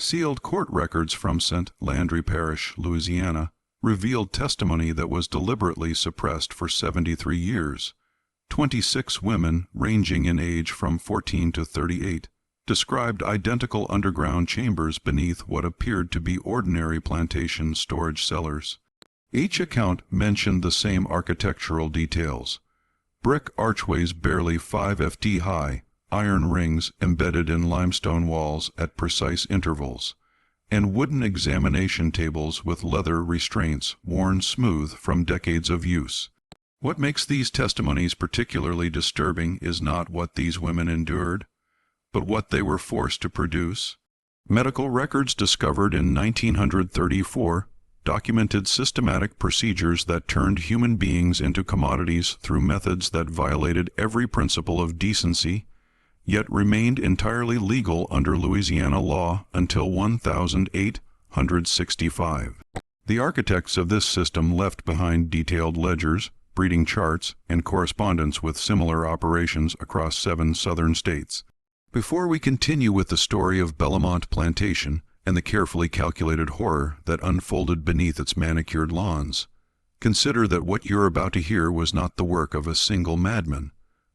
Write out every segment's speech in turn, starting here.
Sealed court records from St. Landry Parish, Louisiana, revealed testimony that was deliberately suppressed for 73 years. 26 women, ranging in age from 14 to 38, described identical underground chambers beneath what appeared to be ordinary plantation storage cellars. Each account mentioned the same architectural details: brick archways barely 5 ft high, iron rings embedded in limestone walls at precise intervals, and wooden examination tables with leather restraints worn smooth from decades of use. What makes these testimonies particularly disturbing is not what these women endured, but what they were forced to produce. Medical records discovered in 1934 documented systematic procedures that turned human beings into commodities through methods that violated every principle of decency, yet remained entirely legal under Louisiana law until 1865. The architects of this system left behind detailed ledgers, breeding charts, and correspondence with similar operations across 7 southern states. Before we continue with the story of Bellamont Plantation and the carefully calculated horror that unfolded beneath its manicured lawns, consider that what you're about to hear was not the work of a single madman,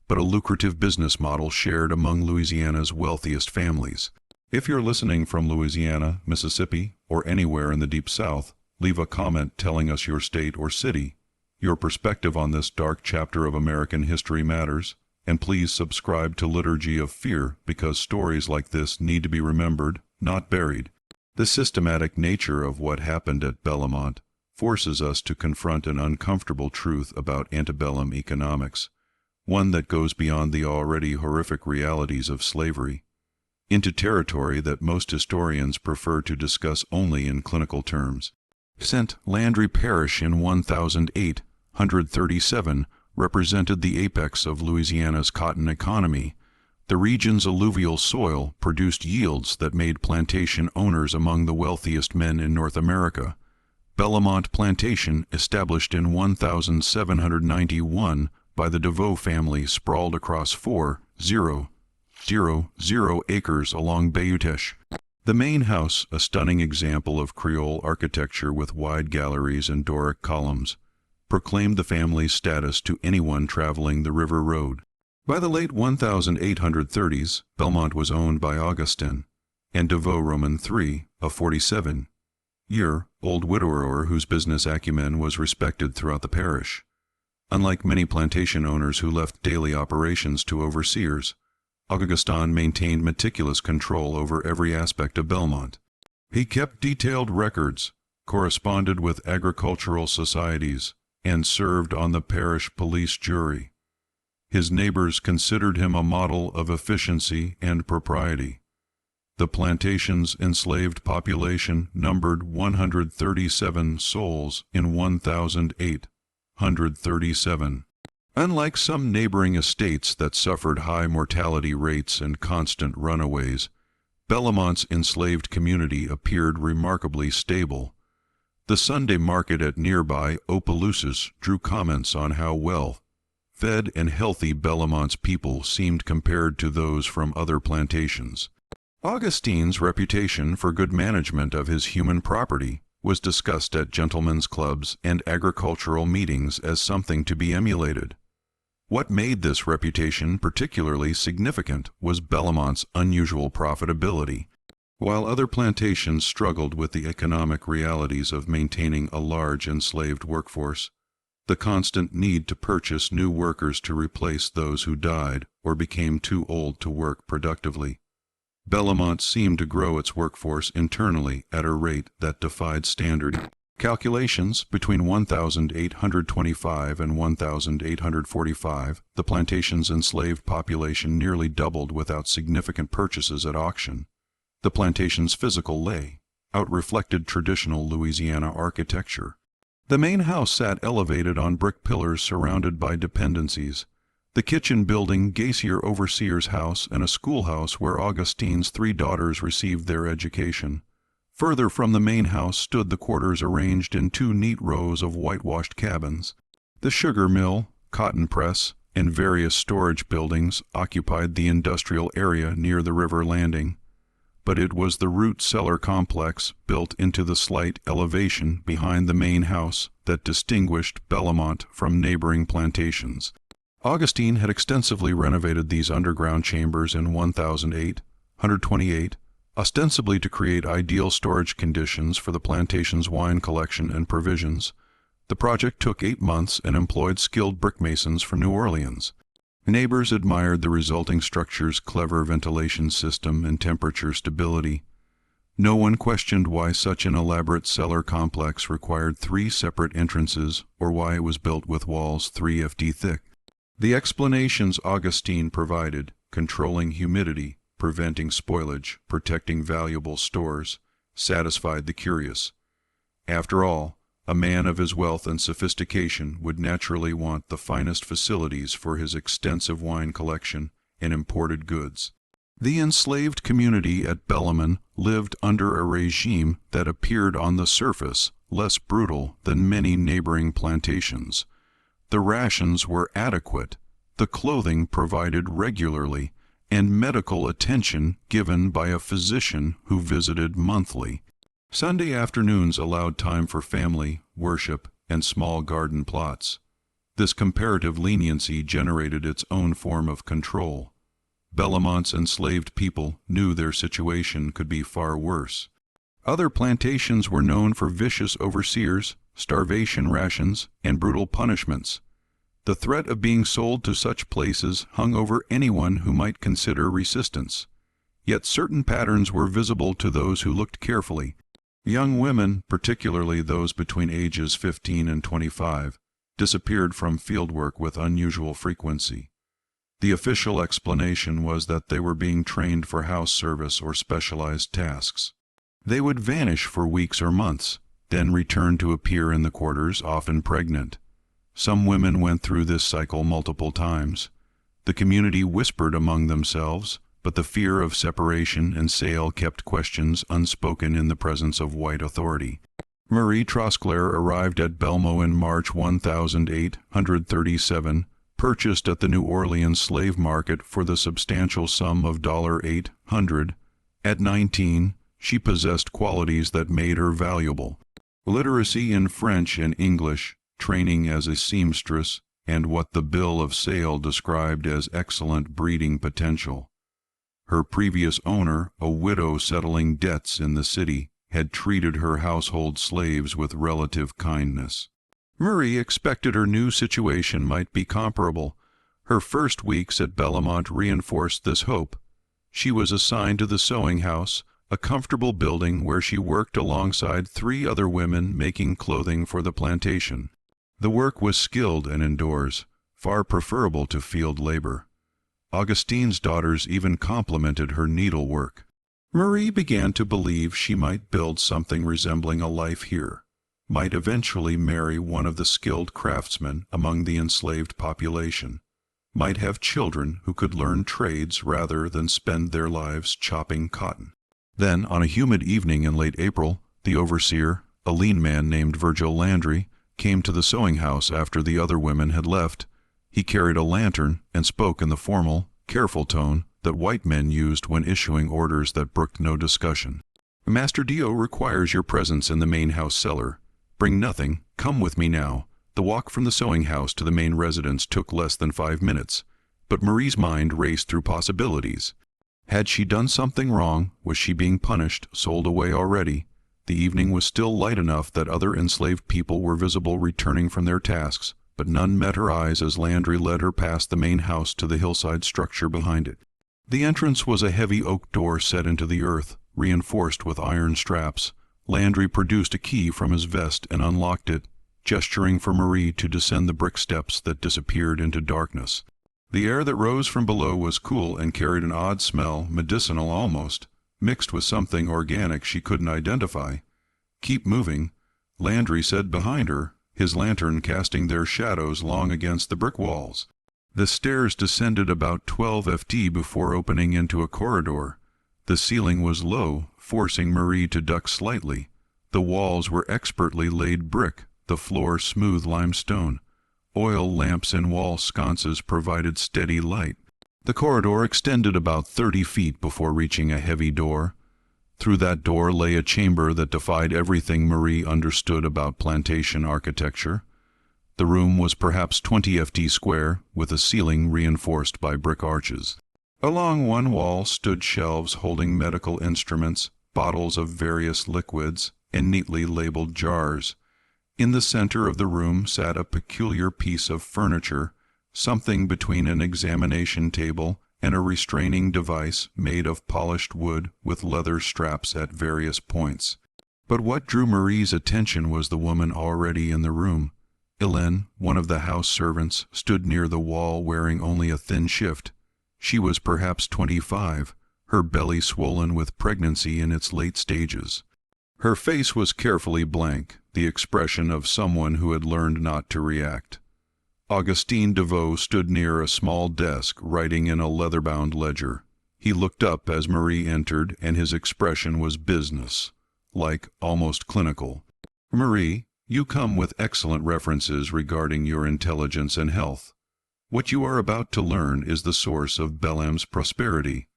but a lucrative business model shared among Louisiana's wealthiest families. If you're listening from Louisiana, Mississippi, or anywhere in the Deep South, leave a comment telling us your state or city. Your perspective on this dark chapter of American history matters, and please subscribe to Liturgy of Fear, because stories like this need to be remembered, not buried. The systematic nature of what happened at Bellamont forces us to confront an uncomfortable truth about antebellum economics, one that goes beyond the already horrific realities of slavery, into territory that most historians prefer to discuss only in clinical terms. St. Landry Parish in 1837 represented the apex of Louisiana's cotton economy. The region's alluvial soil produced yields that made plantation owners among the wealthiest men in North America. Bellamont Plantation, established in 1791 by the Devo family, sprawled across 4,000 acres along Bayou-Teche. The main house, a stunning example of Creole architecture with wide galleries and Doric columns, proclaimed the family's status to anyone traveling the river road. By the late 1830s, Belmont was owned by Augustin and Devo Roman III, a 47-year-old widower whose business acumen was respected throughout the parish. Unlike many plantation owners who left daily operations to overseers, Augustin maintained meticulous control over every aspect of Belmont. He kept detailed records, corresponded with agricultural societies, and served on the parish police jury. His neighbors considered him a model of efficiency and propriety. The plantation's enslaved population numbered 137 souls in 1837. Unlike some neighboring estates that suffered high mortality rates and constant runaways, Bellamont's enslaved community appeared remarkably stable. The Sunday market at nearby Opelousas drew comments on how well fed and healthy Bellamont's people seemed compared to those from other plantations. Augustin's reputation for good management of his human property was discussed at gentlemen's clubs and agricultural meetings as something to be emulated. What made this reputation particularly significant was Bellamont's unusual profitability. While other plantations struggled with the economic realities of maintaining a large enslaved workforce, the constant need to purchase new workers to replace those who died or became too old to work productively, Bellamont seemed to grow its workforce internally at a rate that defied standard calculations. Between 1825 and 1845, the plantation's enslaved population nearly doubled without significant purchases at auction. The plantation's physical layout reflected traditional Louisiana architecture. The main house sat elevated on brick pillars surrounded by dependencies. The kitchen building, Gaisier Overseer's house, and a schoolhouse where Augustine's 3 daughters received their education. Further from the main house stood the quarters arranged in 2 neat rows of whitewashed cabins. The sugar mill, cotton press, and various storage buildings occupied the industrial area near the river landing. but it was the root cellar complex built into the slight elevation behind the main house that distinguished Bellamont from neighboring plantations. Augustin had extensively renovated these underground chambers in 128, ostensibly to create ideal storage conditions for the plantation's wine collection and provisions. The project took 8 months and employed skilled brickmasons from New Orleans. Neighbors admired the resulting structure's clever ventilation system and temperature stability. No one questioned why such an elaborate cellar complex required 3 separate entrances or why it was built with walls 3 ft thick. The explanations Augustin provided, controlling humidity, preventing spoilage, protecting valuable stores, satisfied the curious. After all, a man of his wealth and sophistication would naturally want the finest facilities for his extensive wine collection and imported goods. The enslaved community at Bellamont lived under a regime that appeared on the surface less brutal than many neighboring plantations. The rations were adequate, the clothing provided regularly, and medical attention given by a physician who visited monthly. Sunday afternoons allowed time for family, worship, and small garden plots. This comparative leniency generated its own form of control. Bellamont's enslaved people knew their situation could be far worse. Other plantations were known for vicious overseers, starvation rations, and brutal punishments. The threat of being sold to such places hung over anyone who might consider resistance. Yet certain patterns were visible to those who looked carefully. Young women, particularly those between ages 15 and 25, disappeared from fieldwork with unusual frequency. The official explanation was that they were being trained for house service or specialized tasks. They would vanish for weeks or months, then return to appear in the quarters, often pregnant. Some women went through this cycle multiple times. The community whispered among themselves, but the fear of separation and sale kept questions unspoken in the presence of white authority. Marie Trosclair arrived at Belmont in March 1837, purchased at the New Orleans slave market for the substantial sum of $800. At 19, she possessed qualities that made her valuable: literacy in French and English, training as a seamstress, and what the bill of sale described as excellent breeding potential. Her previous owner, a widow settling debts in the city, had treated her household slaves with relative kindness. Marie expected her new situation might be comparable. Her first weeks at Bellamont reinforced this hope. She was assigned to the sewing house, a comfortable building where she worked alongside 3 other women making clothing for the plantation. The work was skilled and indoors, far preferable to field labor. Augustin's daughters even complimented her needlework. Marie began to believe she might build something resembling a life here, might eventually marry one of the skilled craftsmen among the enslaved population, might have children who could learn trades rather than spend their lives chopping cotton. Then, on a humid evening in late April, the overseer, a lean man named Virgil Landry, came to the sewing house after the other women had left. He carried a lantern and spoke in the formal, careful tone that white men used when issuing orders that brooked no discussion. "Master Dio requires your presence in the main house cellar. Bring nothing. Come with me now." The walk from the sewing house to the main residence took less than 5 minutes, but Marie's mind raced through possibilities. Had she done something wrong? Was she being punished, sold away already? The evening was still light enough that other enslaved people were visible returning from their tasks, but none met her eyes as Landry led her past the main house to the hillside structure behind it. The entrance was a heavy oak door set into the earth, reinforced with iron straps. Landry produced a key from his vest and unlocked it, gesturing for Marie to descend the brick steps that disappeared into darkness. The air that rose from below was cool and carried an odd smell, medicinal almost, mixed with something organic she couldn't identify. "Keep moving," Landry said behind her, his lantern casting their shadows long against the brick walls. The stairs descended about 12 ft before opening into a corridor. The ceiling was low, forcing Marie to duck slightly. The walls were expertly laid brick, the floor smooth limestone. Oil lamps in wall sconces provided steady light. The corridor extended about 30 feet before reaching a heavy door. Through that door lay a chamber that defied everything Marie understood about plantation architecture. The room was perhaps 20 ft square, with a ceiling reinforced by brick arches. Along one wall stood shelves holding medical instruments, bottles of various liquids, and neatly labeled jars. In the center of the room sat a peculiar piece of furniture, something between an examination table and a restraining device made of polished wood with leather straps at various points. But what drew Marie's attention was the woman already in the room. Hélène, one of the house servants, stood near the wall wearing only a thin shift. She was perhaps 25, her belly swollen with pregnancy in its late stages. Her face was carefully blank, the expression of someone who had learned not to react. Augustin Devo stood near a small desk, writing in a leather-bound ledger. He looked up as Marie entered, and his expression was business-like, almost clinical. "Marie, you come with excellent references regarding your intelligence and health. What you are about to learn is the source of Bellam's prosperity.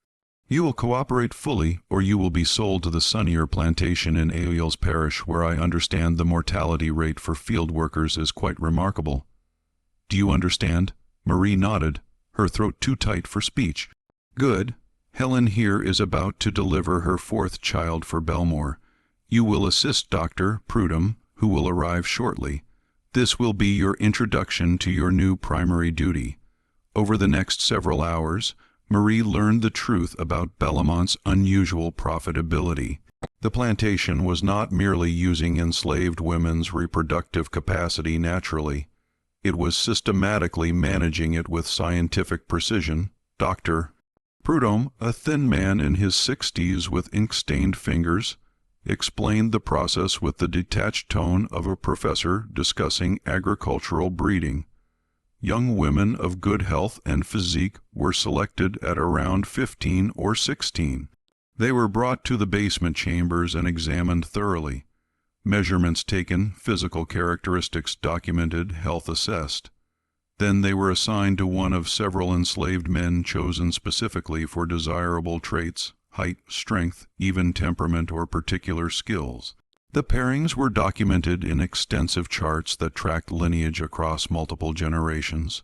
You will cooperate fully, or you will be sold to the sunnier plantation in Ail's parish, where I understand the mortality rate for field workers is quite remarkable. Do you understand?" Marie nodded, her throat too tight for speech. "Good. Hélène here is about to deliver her 4th child for Belmore. You will assist Dr. Prudom, who will arrive shortly. This will be your introduction to your new primary duty." Over the next several hours, Marie learned the truth about Bellamont's unusual profitability. The plantation was not merely using enslaved women's reproductive capacity naturally. It was systematically managing it with scientific precision. Dr. Prudom, a thin man in his 60s with ink-stained fingers, explained the process with the detached tone of a professor discussing agricultural breeding. Young women of good health and physique were selected at around 15 or 16. They were brought to the basement chambers and examined thoroughly. Measurements taken, physical characteristics documented, health assessed. Then they were assigned to one of several enslaved men chosen specifically for desirable traits, height, strength, even temperament or particular skills. The pairings were documented in extensive charts that tracked lineage across multiple generations.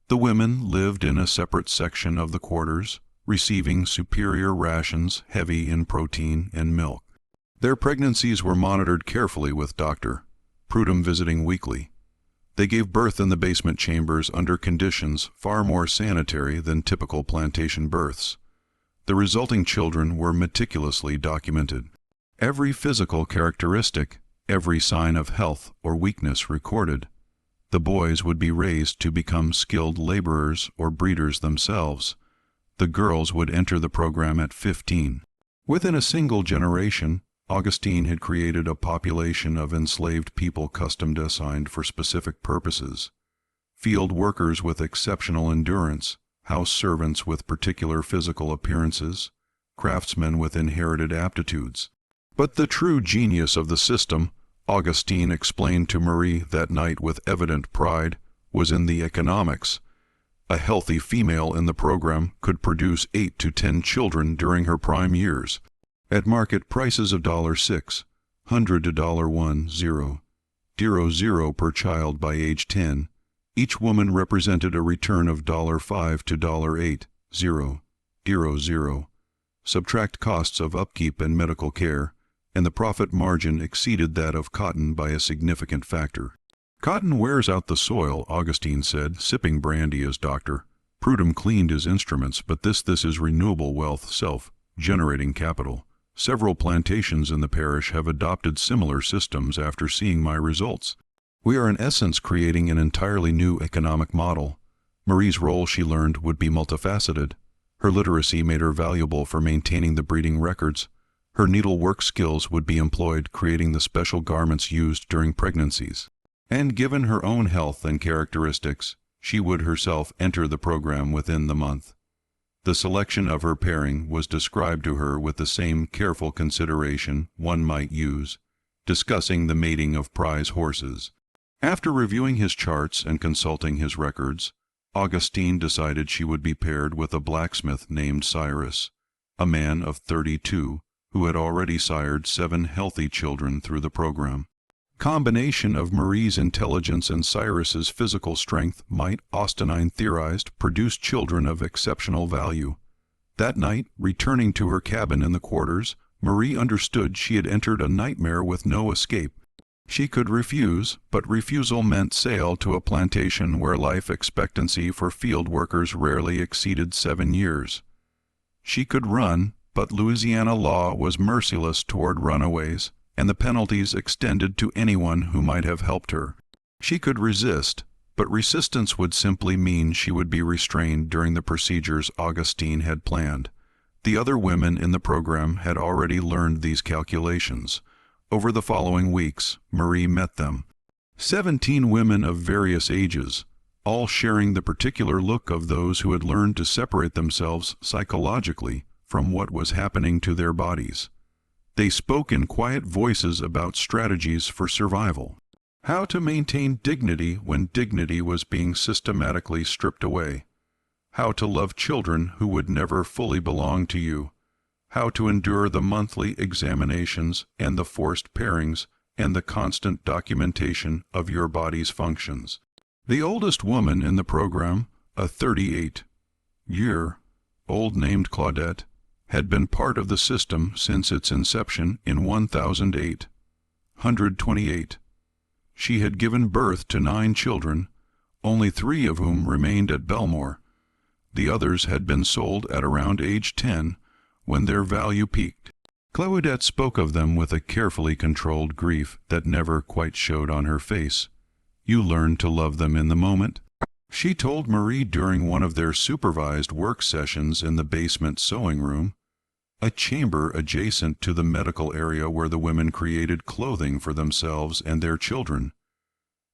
The women lived in a separate section of the quarters, receiving superior rations heavy in protein and milk. Their pregnancies were monitored carefully with Dr. Prudom visiting weekly. They gave birth in the basement chambers under conditions far more sanitary than typical plantation births. The resulting children were meticulously documented. Every physical characteristic, every sign of health or weakness recorded. The boys would be raised to become skilled laborers or breeders themselves. The girls would enter the program at 15. Within a single generation, Augustin had created a population of enslaved people custom assigned for specific purposes. Field workers with exceptional endurance, house servants with particular physical appearances, craftsmen with inherited aptitudes. But the true genius of the system, Augustin explained to Marie that night with evident pride, was in the economics. A healthy female in the program could produce 8 to 10 children during her prime years. At market prices of $600 to $1,000 per child by age 10, each woman represented a return of $5 to $8,000. Subtract costs of upkeep and medical care, and the profit margin exceeded that of cotton by a significant factor. "Cotton wears out the soil," Augustin said, sipping brandy as Dr. Prudom cleaned his instruments, "but this is renewable wealth, self-generating capital. Several plantations in the parish have adopted similar systems after seeing my results. We are in essence creating an entirely new economic model." Marie's role, she learned, would be multifaceted. Her literacy made her valuable for maintaining the breeding records. Her needlework skills would be employed creating the special garments used during pregnancies. And given her own health and characteristics, she would herself enter the program within the month. The selection of her pairing was described to her with the same careful consideration one might use, discussing the mating of prize horses. After reviewing his charts and consulting his records, Augustin decided she would be paired with a blacksmith named Cyrus, a man of 32, who had already sired 7 healthy children through the program. Combination of Marie's intelligence and Cyrus's physical strength might, Augustin theorized, produce children of exceptional value. That night, returning to her cabin in the quarters, Marie understood she had entered a nightmare with no escape. She could refuse, but refusal meant sale to a plantation where life expectancy for field workers rarely exceeded 7 years. She could run, but Louisiana law was merciless toward runaways, and the penalties extended to anyone who might have helped her. She could resist, but resistance would simply mean she would be restrained during the procedures Augustin had planned. The other women in the program had already learned these calculations. Over the following weeks, Marie met them. 17 women of various ages, all sharing the particular look of those who had learned to separate themselves psychologically from what was happening to their bodies. They spoke in quiet voices about strategies for survival. How to maintain dignity when dignity was being systematically stripped away. How to love children who would never fully belong to you. How to endure the monthly examinations and the forced pairings and the constant documentation of your body's functions. The oldest woman in the program, a 38-year-old named Claudette, had been part of the system since its inception in 1828. She had given birth to 9 children, only 3 of whom remained at Belmore. The others had been sold at around age 10, when their value peaked. Claudette spoke of them with a carefully controlled grief that never quite showed on her face. You learn to love them in the moment. She told Marie during one of their supervised work sessions in the basement sewing room, a chamber adjacent to the medical area where the women created clothing for themselves and their children.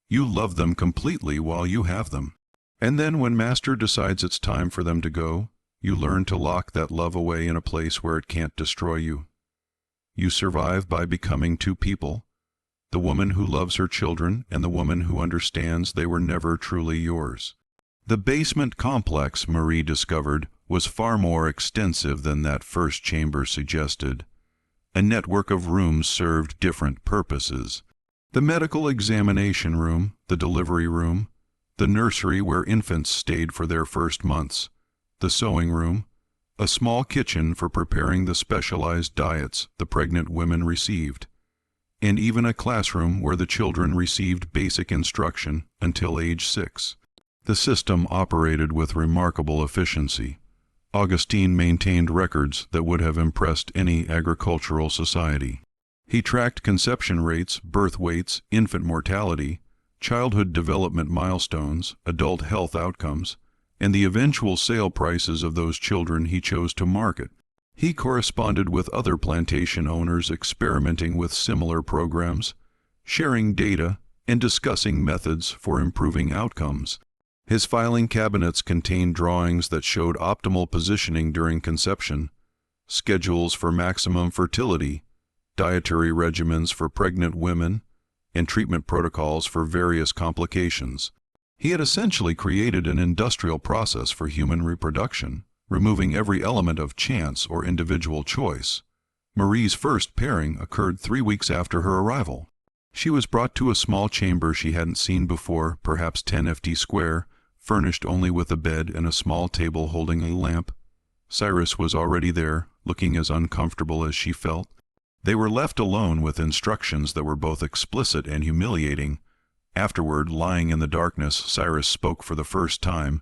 You love them completely while you have them. And then when Master decides it's time for them to go, you learn to lock that love away in a place where it can't destroy you. You survive by becoming 2 people, the woman who loves her children and the woman who understands they were never truly yours. The basement complex, Marie discovered, was far more extensive than that first chamber suggested. A network of rooms served different purposes. The medical examination room, the delivery room, the nursery where infants stayed for their first months, the sewing room, a small kitchen for preparing the specialized diets the pregnant women received, and even a classroom where the children received basic instruction until age 6. The system operated with remarkable efficiency. Augustin maintained records that would have impressed any agricultural society. He tracked conception rates, birth weights, infant mortality, childhood development milestones, adult health outcomes, and the eventual sale prices of those children he chose to market. He corresponded with other plantation owners experimenting with similar programs, sharing data, and discussing methods for improving outcomes. His filing cabinets contained drawings that showed optimal positioning during conception, schedules for maximum fertility, dietary regimens for pregnant women, and treatment protocols for various complications. He had essentially created an industrial process for human reproduction, removing every element of chance or individual choice. Marie's first pairing occurred 3 weeks after her arrival. She was brought to a small chamber she hadn't seen before, perhaps 10 ft square, furnished only with a bed and a small table holding a lamp. Cyrus was already there, looking as uncomfortable as she felt. They were left alone with instructions that were both explicit and humiliating. Afterward, lying in the darkness, Cyrus spoke for the first time.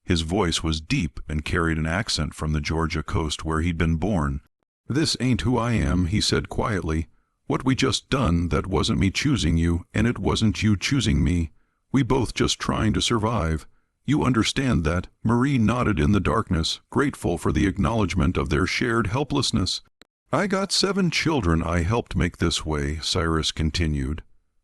His voice was deep and carried an accent from the Georgia coast where he'd been born. "This ain't who I am," he said quietly. "What we just done, that wasn't me choosing you, and it wasn't you choosing me. We both just trying to survive. You understand that?" Marie nodded in the darkness, grateful for the acknowledgement of their shared helplessness. "I got 7 children I helped make this way," Cyrus continued.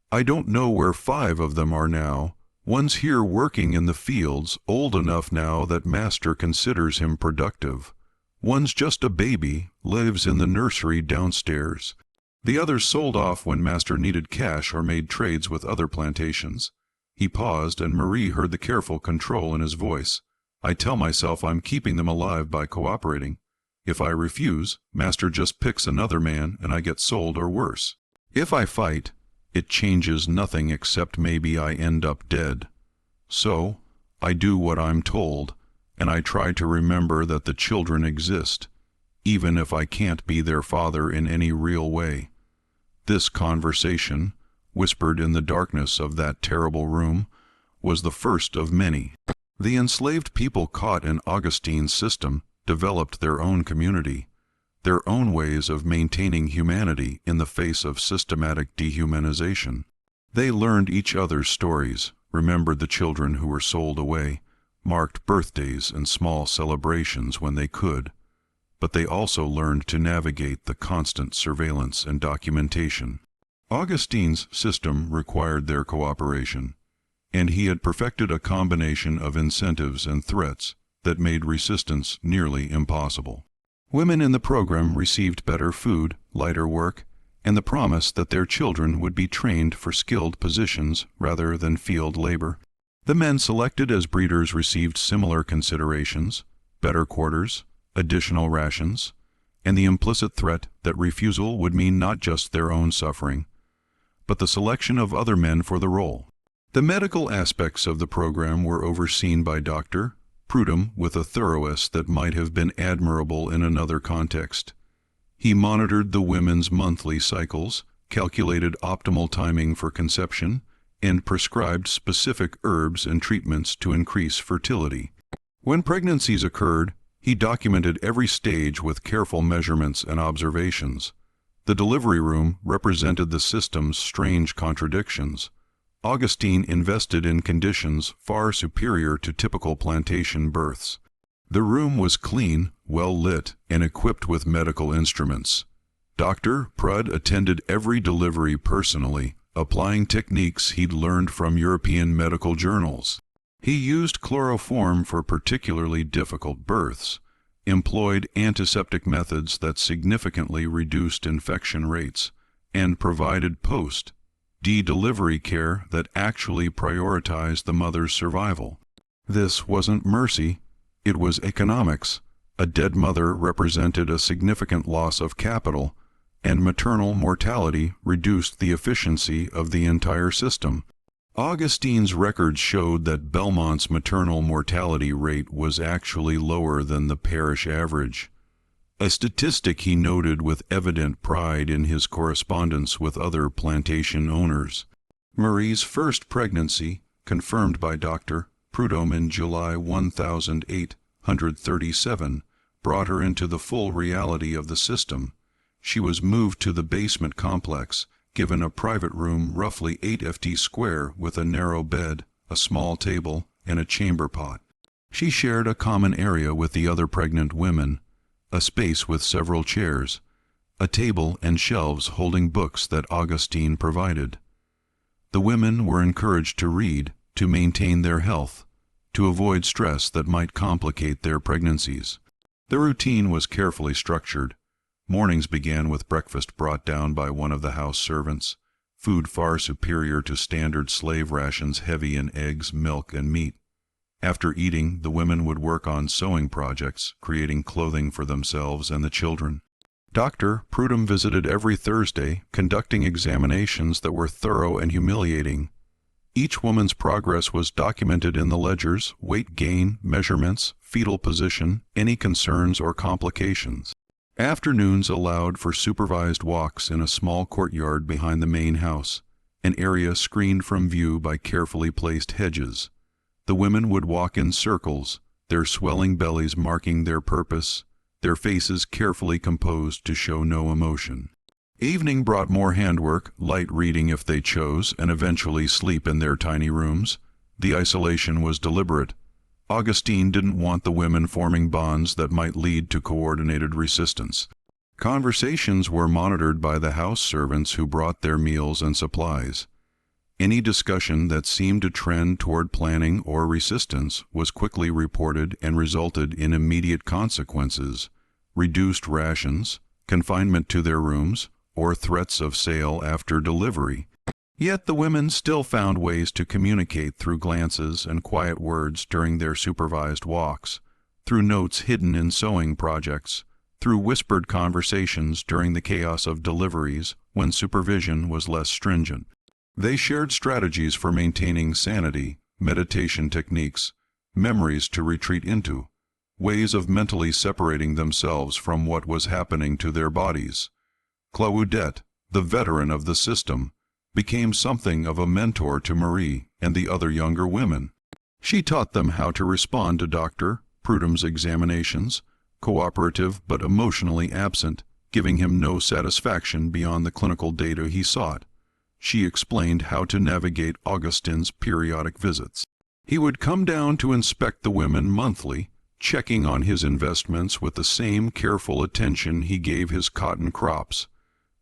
"I don't know where 5 of them are now. One's here working in the fields, old enough now that Master considers him productive. One's just a baby, lives in the nursery downstairs. The others sold off when Master needed cash or made trades with other plantations." He paused, and Marie heard the careful control in his voice. "I tell myself I'm keeping them alive by cooperating. If I refuse, master just picks another man and I get sold or worse. If I fight, it changes nothing except maybe I end up dead. So, I do what I'm told, and I try to remember that the children exist, even if I can't be their father in any real way. This conversation, whispered in the darkness of that terrible room, was the first of many. The enslaved people caught in Augustine's system developed their own community, their own ways of maintaining humanity in the face of systematic dehumanization. They learned each other's stories, remembered the children who were sold away, marked birthdays and small celebrations when they could, but they also learned to navigate the constant surveillance and documentation. Augustine's system required their cooperation, and he had perfected a combination of incentives and threats that made resistance nearly impossible. Women in the program received better food, lighter work, and the promise that their children would be trained for skilled positions rather than field labor. The men selected as breeders received similar considerations, better quarters, additional rations, and the implicit threat that refusal would mean not just their own suffering, but the selection of other men for the role. The medical aspects of the program were overseen by Dr. Prudom with a thoroughness that might have been admirable in another context. He monitored the women's monthly cycles, calculated optimal timing for conception, and prescribed specific herbs and treatments to increase fertility. When pregnancies occurred, he documented every stage with careful measurements and observations. The delivery room represented the system's strange contradictions. Augustine invested in conditions far superior to typical plantation births. The room was clean, well lit, and equipped with medical instruments. Dr. Prud attended every delivery personally, applying techniques he'd learned from European medical journals. He used chloroform for particularly difficult births, employed antiseptic methods that significantly reduced infection rates, and provided post-delivery care that actually prioritized the mother's survival. This wasn't mercy, it was economics. A dead mother represented a significant loss of capital, and maternal mortality reduced the efficiency of the entire system. Augustine's records showed that Belmont's maternal mortality rate was actually lower than the parish average, a statistic he noted with evident pride in his correspondence with other plantation owners. Marie's first pregnancy, confirmed by Dr. Prudom in July 1837, brought her into the full reality of the system. She was moved to the basement complex, given a private room roughly 8 ft square with a narrow bed, a small table, and a chamber pot. She shared a common area with the other pregnant women, a space with several chairs, a table and shelves holding books that Augustine provided. The women were encouraged to read, to maintain their health, to avoid stress that might complicate their pregnancies. The routine was carefully structured. Mornings began with breakfast brought down by one of the house servants, food far superior to standard slave rations heavy in eggs, milk, and meat. After eating, the women would work on sewing projects, creating clothing for themselves and the children. Dr. Prudom visited every Thursday, conducting examinations that were thorough and humiliating. Each woman's progress was documented in the ledgers, weight gain, measurements, fetal position, any concerns or complications. Afternoons allowed for supervised walks in a small courtyard behind the main house, an area screened from view by carefully placed hedges. The women would walk in circles, their swelling bellies marking their purpose, their faces carefully composed to show no emotion. Evening brought more handwork, light reading if they chose, and eventually sleep in their tiny rooms. The isolation was deliberate. Augustine didn't want the women forming bonds that might lead to coordinated resistance. Conversations were monitored by the house servants who brought their meals and supplies. Any discussion that seemed to trend toward planning or resistance was quickly reported and resulted in immediate consequences: reduced rations, confinement to their rooms, or threats of sale after delivery. Yet the women still found ways to communicate through glances and quiet words during their supervised walks, through notes hidden in sewing projects, through whispered conversations during the chaos of deliveries when supervision was less stringent. They shared strategies for maintaining sanity, meditation techniques, memories to retreat into, ways of mentally separating themselves from what was happening to their bodies. Claudette, the veteran of the system, became something of a mentor to Marie and the other younger women. She taught them how to respond to Dr. Prudhom's examinations, cooperative but emotionally absent, giving him no satisfaction beyond the clinical data he sought. She explained how to navigate Augustin's periodic visits. He would come down to inspect the women monthly, checking on his investments with the same careful attention he gave his cotton crops.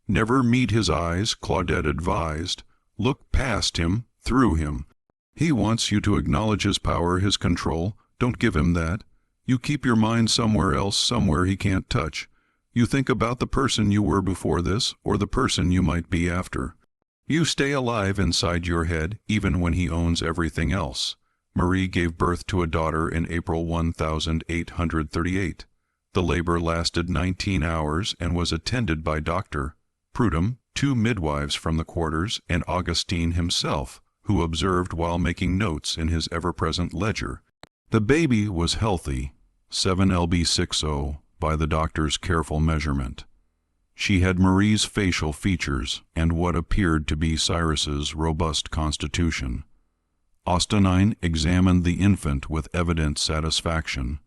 Never meet his eyes, Claudette advised. Look past him, through him. He wants you to acknowledge his power, his control. Don't give him that. You keep your mind somewhere else, somewhere he can't touch. You think about the person you were before this, or the person you might be after. You stay alive inside your head, even when he owns everything else. Marie gave birth to a daughter in April 1838. The labor lasted 19 hours and was attended by Dr. Prudom, 2 midwives from the quarters, and Augustin himself, who observed while making notes in his ever-present ledger. The baby was healthy, 7 lb 60, by the doctor's careful measurement. She had Marie's facial features and what appeared to be Cyrus's robust constitution. Augustin examined the infant with evident satisfaction,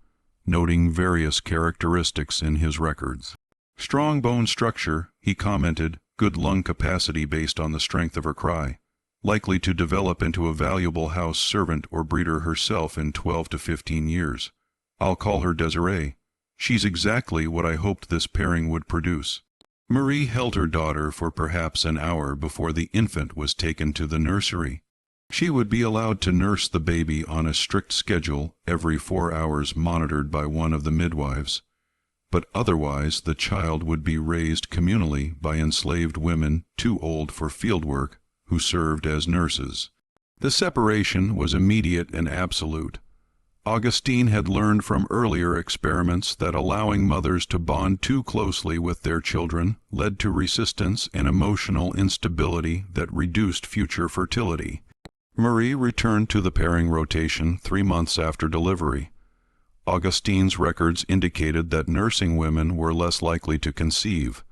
noting various characteristics in his records. Strong bone structure, he commented, good lung capacity based on the strength of her cry, likely to develop into a valuable house servant or breeder herself in 12 to 15 years. I'll call her Desiree. She's exactly what I hoped this pairing would produce. Marie held her daughter for perhaps an hour before the infant was taken to the nursery. She would be allowed to nurse the baby on a strict schedule, every 4 hours monitored by one of the midwives, but otherwise the child would be raised communally by enslaved women too old for field work, who served as nurses. The separation was immediate and absolute. Augustin had learned from earlier experiments that allowing mothers to bond too closely with their children led to resistance and emotional instability that reduced future fertility. Marie returned to the pairing rotation 3 months after delivery. Augustin's records indicated that nursing women were less likely to conceive,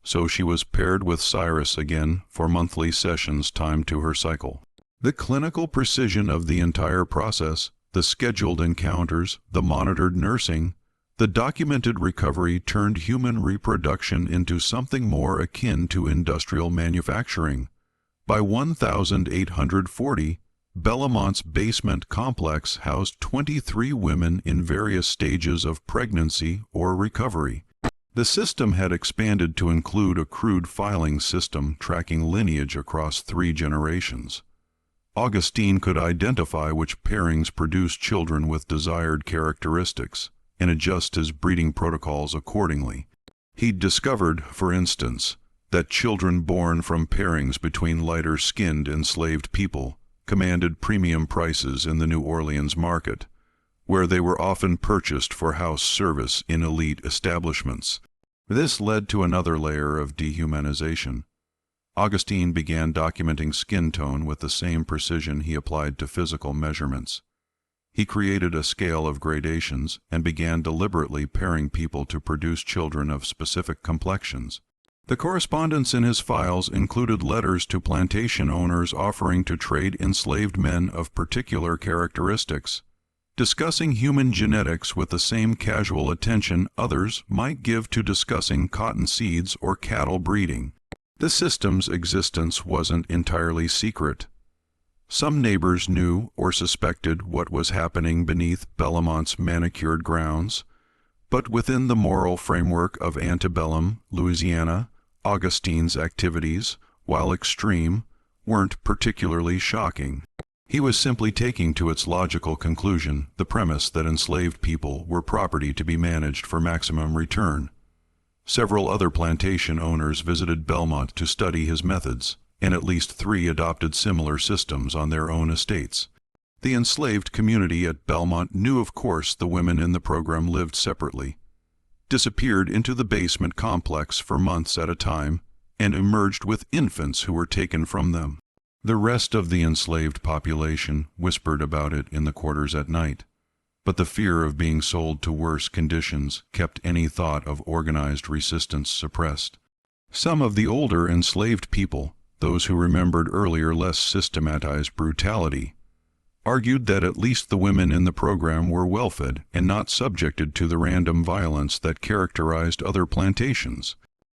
so she was paired with Cyrus again for monthly sessions timed to her cycle. The clinical precision of the entire process, the scheduled encounters, the monitored nursing, the documented recovery turned human reproduction into something more akin to industrial manufacturing. By 1840, Bellamont's basement complex housed 23 women in various stages of pregnancy or recovery. The system had expanded to include a crude filing system tracking lineage across 3 generations. Augustin could identify which pairings produced children with desired characteristics and adjust his breeding protocols accordingly. He'd discovered, for instance, that children born from pairings between lighter-skinned enslaved people commanded premium prices in the New Orleans market, where they were often purchased for house service in elite establishments. This led to another layer of dehumanization. Augustin began documenting skin tone with the same precision he applied to physical measurements. He created a scale of gradations and began deliberately pairing people to produce children of specific complexions. The correspondence in his files included letters to plantation owners offering to trade enslaved men of particular characteristics, discussing human genetics with the same casual attention others might give to discussing cotton seeds or cattle breeding. The system's existence wasn't entirely secret. Some neighbors knew or suspected what was happening beneath Bellamont's manicured grounds, but within the moral framework of antebellum, Louisiana, Augustin's activities, while extreme, weren't particularly shocking. He was simply taking to its logical conclusion the premise that enslaved people were property to be managed for maximum return. Several other plantation owners visited Belmont to study his methods, and at least 3 adopted similar systems on their own estates. The enslaved community at Belmont knew, of course, the women in the program lived separately. disappeared into the basement complex for months at a time and emerged with infants who were taken from them. The rest of the enslaved population whispered about it in the quarters at night, but the fear of being sold to worse conditions kept any thought of organized resistance suppressed. Some of the older enslaved people, those who remembered earlier less systematized brutality, argued that at least the women in the program were well-fed and not subjected to the random violence that characterized other plantations.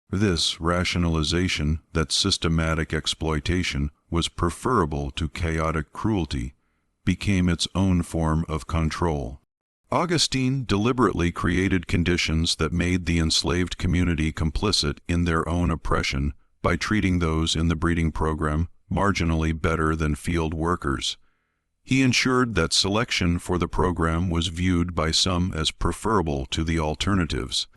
This rationalization that systematic exploitation was preferable to chaotic cruelty became its own form of control. Augustin deliberately created conditions that made the enslaved community complicit in their own oppression by treating those in the breeding program marginally better than field workers. He ensured that selection for the program was viewed by some as preferable to the alternatives.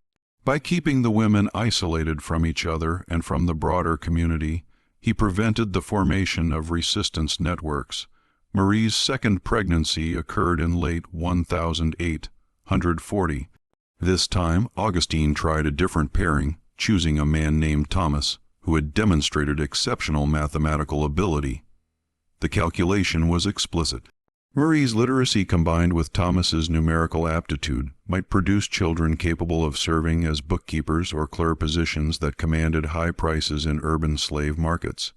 By keeping the women isolated from each other and from the broader community, he prevented the formation of resistance networks. Marie's second pregnancy occurred in late 1840. This time, Augustin tried a different pairing, choosing a man named Thomas, who had demonstrated exceptional mathematical ability. The calculation was explicit. Marie's literacy combined with Thomas's numerical aptitude might produce children capable of serving as bookkeepers or clerk positions that commanded high prices in urban slave markets.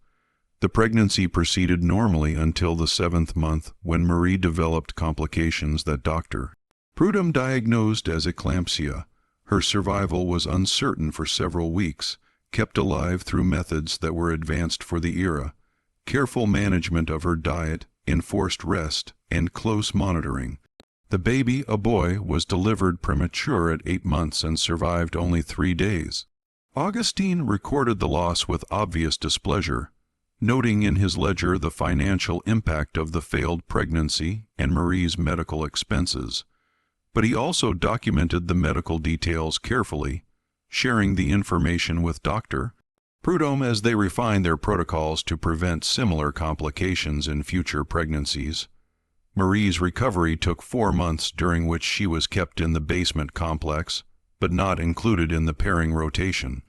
The pregnancy proceeded normally until the 7th month, when Marie developed complications that Dr. Prudom diagnosed as eclampsia. Her survival was uncertain for several weeks, kept alive through methods that were advanced for the era: careful management of her diet, enforced rest, and close monitoring. The baby, a boy, was delivered premature at 8 months and survived only 3 days. Augustin recorded the loss with obvious displeasure, noting in his ledger the financial impact of the failed pregnancy and Marie's medical expenses. But he also documented the medical details carefully, sharing the information with Dr. Prudom as they refined their protocols to prevent similar complications in future pregnancies. Marie's recovery took 4 months, during which she was kept in the basement complex, but not included in the pairing rotation.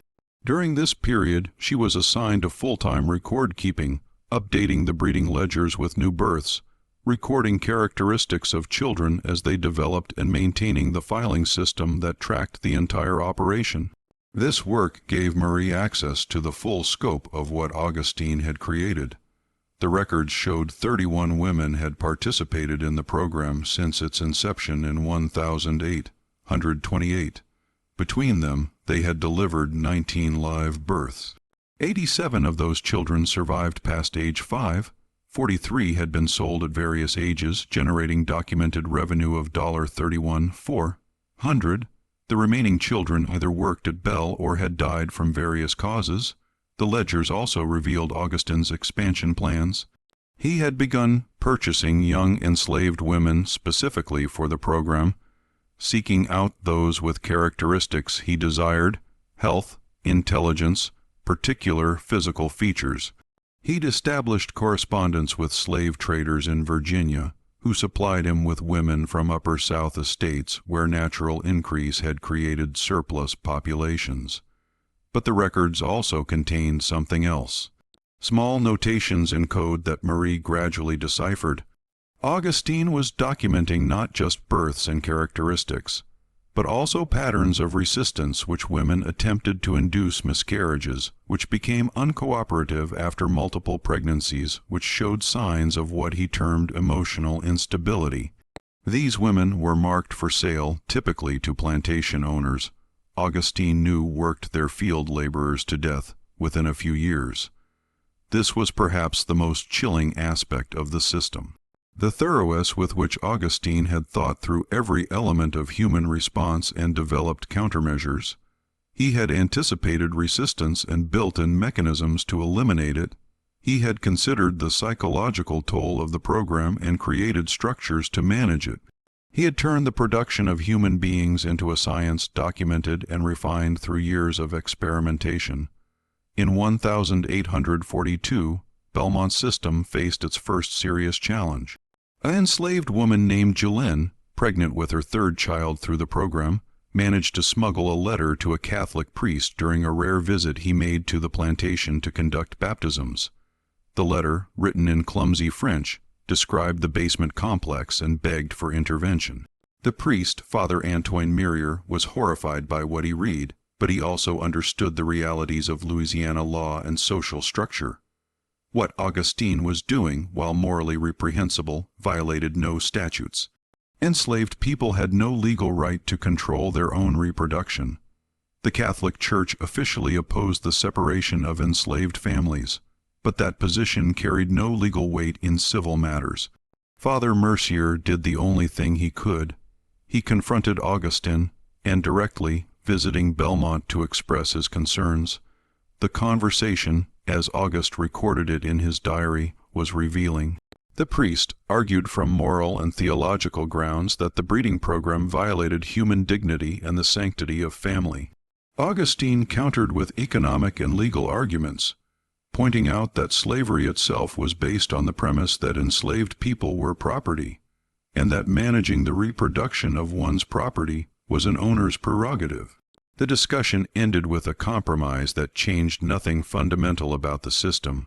During this period, she was assigned to full-time record keeping, updating the breeding ledgers with new births, recording characteristics of children as they developed, and maintaining the filing system that tracked the entire operation. This work gave Marie access to the full scope of what Augustin had created. The records showed 31 women had participated in the program since its inception in 1828. Between them, they had delivered 19 live births. 87 of those children survived past age 5. 43 had been sold at various ages, generating documented revenue of $31,400. The remaining children either worked at Bell or had died from various causes. The ledgers also revealed Augustin's expansion plans. He had begun purchasing young enslaved women specifically for the program, seeking out those with characteristics he desired: health, intelligence, particular physical features. He'd established correspondence with slave traders in Virginia, who supplied him with women from Upper South estates where natural increase had created surplus populations. But the records also contained something else: small notations in code that Marie gradually deciphered. Augustin was documenting not just births and characteristics, but also patterns of resistance which women attempted to induce miscarriages, which became uncooperative after multiple pregnancies, which showed signs of what he termed emotional instability. These women were marked for sale, typically to plantation owners. Augustin knew worked their field laborers to death within a few years. This was perhaps the most chilling aspect of the system. The thoroughness with which Augustin had thought through every element of human response and developed countermeasures. He had anticipated resistance and built in mechanisms to eliminate it. He had considered the psychological toll of the program and created structures to manage it. He had turned the production of human beings into a science documented and refined through years of experimentation. In 1842, Bellamont's system faced its first serious challenge. An enslaved woman named Julene, pregnant with her 3rd child through the program, managed to smuggle a letter to a Catholic priest during a rare visit he made to the plantation to conduct baptisms. The letter, written in clumsy French, described the basement complex and begged for intervention. The priest, Father Antoine Mirier, was horrified by what he read, but he also understood the realities of Louisiana law and social structure. What Augustin was doing, while morally reprehensible, violated no statutes. Enslaved people had no legal right to control their own reproduction. The Catholic Church officially opposed the separation of enslaved families, but that position carried no legal weight in civil matters. Father Mercier did the only thing he could. He confronted Augustin, and directly, visiting Bellamont to express his concerns. The conversation, as August recorded it in his diary, was revealing. The priest argued from moral and theological grounds that the breeding program violated human dignity and the sanctity of family. Augustine countered with economic and legal arguments, pointing out that slavery itself was based on the premise that enslaved people were property, and that managing the reproduction of one's property was an owner's prerogative. The discussion ended with a compromise that changed nothing fundamental about the system.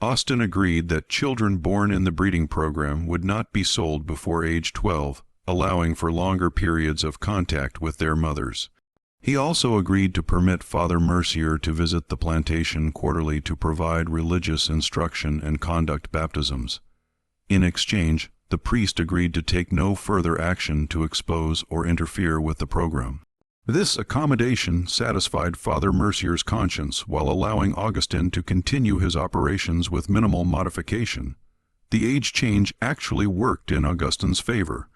Austin agreed that children born in the breeding program would not be sold before age 12, allowing for longer periods of contact with their mothers. He also agreed to permit Father Mercier to visit the plantation quarterly to provide religious instruction and conduct baptisms. In exchange, the priest agreed to take no further action to expose or interfere with the program. This accommodation satisfied Father Mercier's conscience while allowing Augustin to continue his operations with minimal modification. The age change actually worked in Augustin's favor.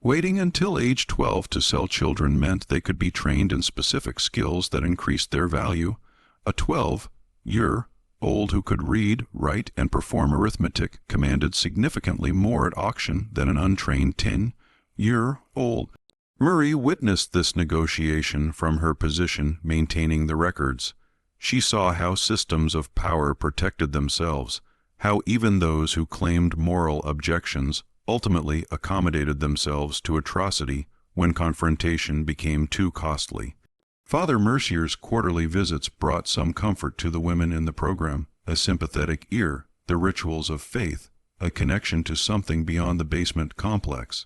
Waiting until age 12 to sell children meant they could be trained in specific skills that increased their value. A 12-year-old who could read, write, and perform arithmetic commanded significantly more at auction than an untrained 10-year-old. Marie witnessed this negotiation from her position maintaining the records. She saw how systems of power protected themselves, how even those who claimed moral objections ultimately accommodated themselves to atrocity when confrontation became too costly. Father Mercier's quarterly visits brought some comfort to the women in the program, a sympathetic ear, the rituals of faith, a connection to something beyond the basement complex.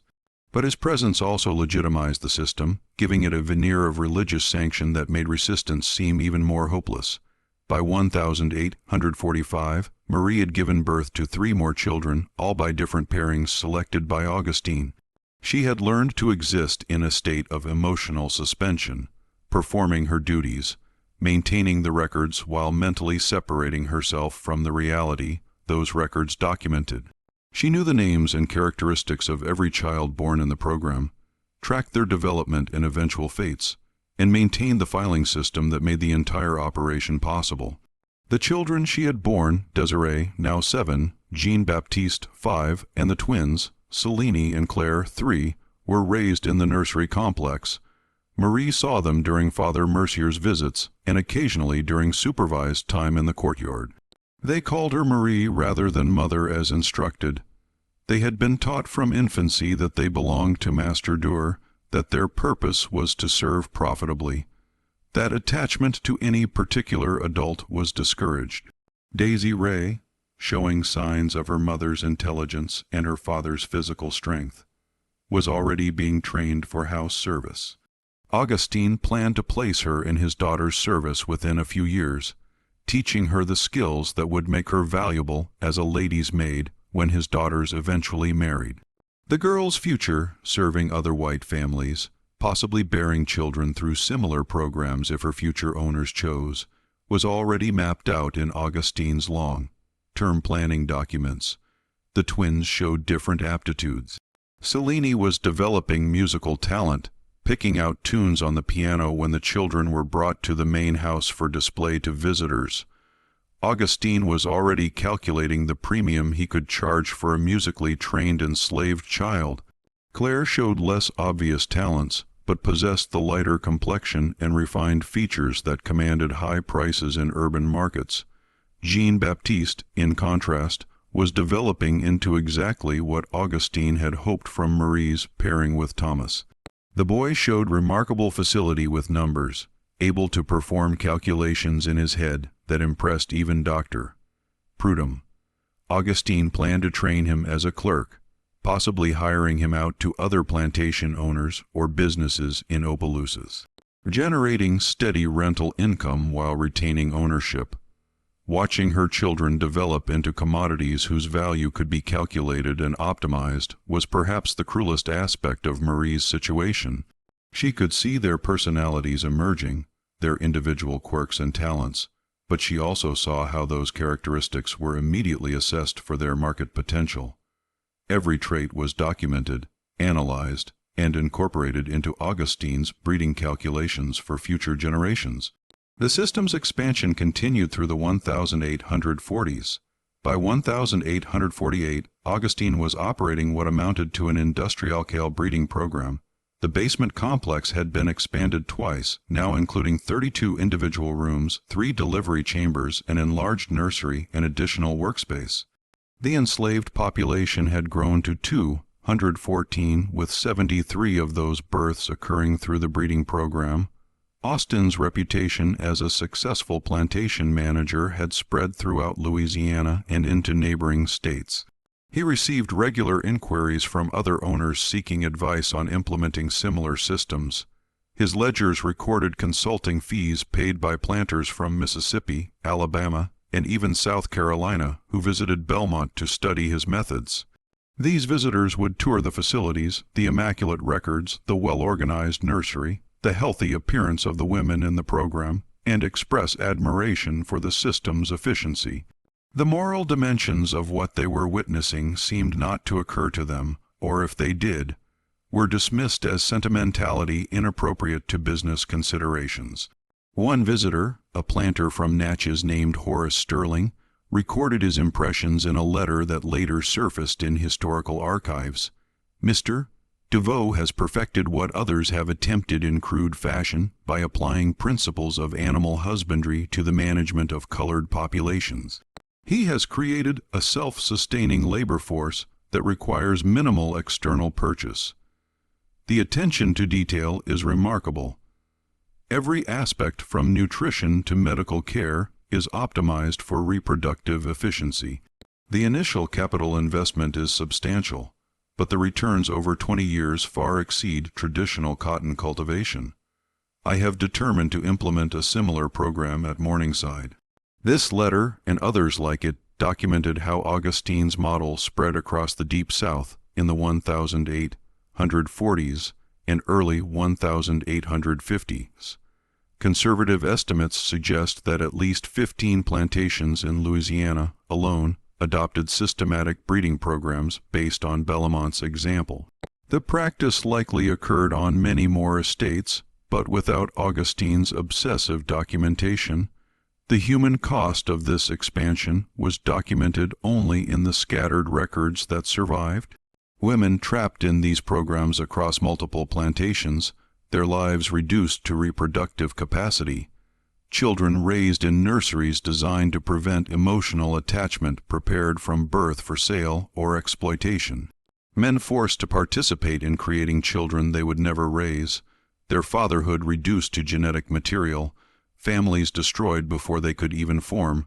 But his presence also legitimized the system, giving it a veneer of religious sanction that made resistance seem even more hopeless. By 1845, Marie had given birth to 3 more children, all by different pairings selected by Augustine. She had learned to exist in a state of emotional suspension, performing her duties, maintaining the records while mentally separating herself from the reality those records documented. She knew the names and characteristics of every child born in the program, tracked their development and eventual fates, and maintained the filing system that made the entire operation possible. The children she had born, Desiree, now 7, Jean-Baptiste, 5, and the twins, Céline and Claire, 3, were raised in the nursery complex. Marie saw them during Father Mercier's visits and occasionally during supervised time in the courtyard. They called her Marie rather than Mother as instructed. They had been taught from infancy that they belonged to Master Dur, that their purpose was to serve profitably, that attachment to any particular adult was discouraged. Daisy Ray, showing signs of her mother's intelligence and her father's physical strength, was already being trained for house service. Augustine planned to place her in his daughter's service within a few years, teaching her the skills that would make her valuable as a lady's maid when his daughters eventually married. The girl's future, serving other white families, possibly bearing children through similar programs if her future owners chose, was already mapped out in Augustine's long-term planning documents. The twins showed different aptitudes. Céline was developing musical talent, picking out tunes on the piano when the children were brought to the main house for display to visitors. Augustine was already calculating the premium he could charge for a musically trained enslaved child. Claire showed less obvious talents, but possessed the lighter complexion and refined features that commanded high prices in urban markets. Jean-Baptiste, in contrast, was developing into exactly what Augustine had hoped from Marie's pairing with Thomas. The boy showed remarkable facility with numbers, able to perform calculations in his head that impressed even Dr. Prudom. Augustin planned to train him as a clerk, possibly hiring him out to other plantation owners or businesses in Opelousas, generating steady rental income while retaining ownership. Watching her children develop into commodities whose value could be calculated and optimized was perhaps the cruelest aspect of Marie's situation. She could see their personalities emerging, their individual quirks and talents, but she also saw how those characteristics were immediately assessed for their market potential. Every trait was documented, analyzed, and incorporated into Augustin's breeding calculations for future generations. The system's expansion continued through the 1840s. By 1848, Augustin was operating what amounted to an industrial-scale breeding program. The basement complex had been expanded twice, now including 32 individual rooms, 3 delivery chambers, an enlarged nursery, and additional workspace. The enslaved population had grown to 214, with 73 of those births occurring through the breeding program. Austin's reputation as a successful plantation manager had spread throughout Louisiana and into neighboring states. He received regular inquiries from other owners seeking advice on implementing similar systems. His ledgers recorded consulting fees paid by planters from Mississippi, Alabama, and even South Carolina who visited Bellamont to study his methods. These visitors would tour the facilities, the immaculate records, the well-organized nursery, the healthy appearance of the women in the program, and express admiration for the system's efficiency. The moral dimensions of what they were witnessing seemed not to occur to them, or if they did, were dismissed as sentimentality inappropriate to business considerations. One visitor, a planter from Natchez named Horace Sterling, recorded his impressions in a letter that later surfaced in historical archives. Mr. Devo has perfected what others have attempted in crude fashion by applying principles of animal husbandry to the management of colored populations. He has created a self-sustaining labor force that requires minimal external purchase. The attention to detail is remarkable. Every aspect from nutrition to medical care is optimized for reproductive efficiency. The initial capital investment is substantial, but the returns over 20 years far exceed traditional cotton cultivation. I have determined to implement a similar program at Morningside. This letter, and others like it, documented how Augustin's model spread across the Deep South in the 1840s and early 1850s. Conservative estimates suggest that at least 15 plantations in Louisiana alone adopted systematic breeding programs based on Bellamont's example. The practice likely occurred on many more estates, but without Augustin's obsessive documentation, the human cost of this expansion was documented only in the scattered records that survived. Women trapped in these programs across multiple plantations, their lives reduced to reproductive capacity. Children raised in nurseries designed to prevent emotional attachment prepared from birth for sale or exploitation. Men forced to participate in creating children they would never raise, their fatherhood reduced to genetic material, families destroyed before they could even form.